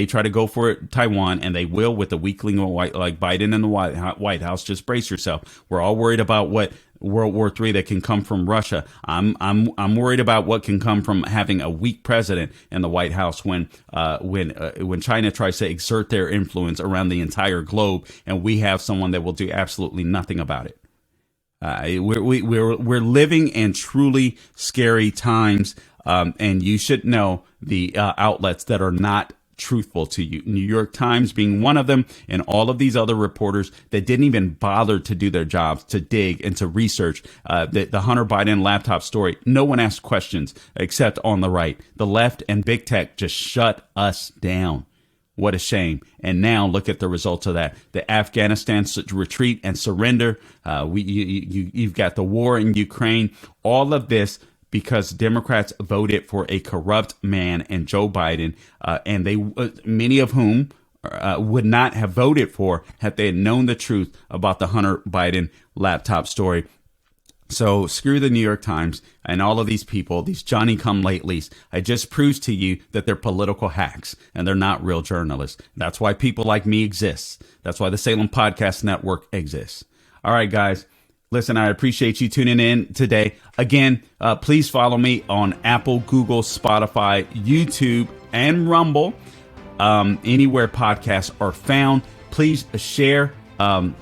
try to go for Taiwan, and they will with a weakling like Biden in the White House, just brace yourself. We're all worried about what World War III that can come from Russia. I'm worried about what can come from having a weak president in the White House when China tries to exert their influence around the entire globe, and we have someone that will do absolutely nothing about it. We're living in truly scary times, and you should know the outlets that are not truthful to you. New York Times being one of them, and all of these other reporters that didn't even bother to do their jobs, to dig and to research the Hunter Biden laptop story. No one asked questions except on the right. The left and big tech just shut us down. What a shame. And now look at the results of that. The Afghanistan retreat and surrender. You've got the war in Ukraine. All of this because Democrats voted for a corrupt man and Joe Biden, and they many of whom would not have voted for had they known the truth about the Hunter Biden laptop story. So screw the New York Times and all of these people, these Johnny-come-latelys. It just proves to you that they're political hacks and they're not real journalists. That's why people like me exist. That's why the Salem Podcast Network exists. All right, guys. Listen, I appreciate you tuning in today. Again, please follow me on Apple, Google, Spotify, YouTube, and Rumble. Anywhere podcasts are found. Please share. Don't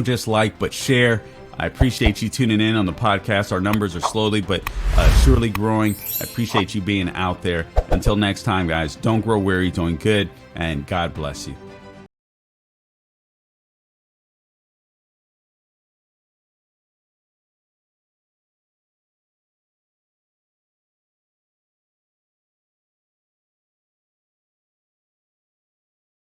just like, but share. I appreciate you tuning in on the podcast. Our numbers are slowly but surely growing. I appreciate you being out there. Until next time, guys, don't grow weary doing good, and God bless you.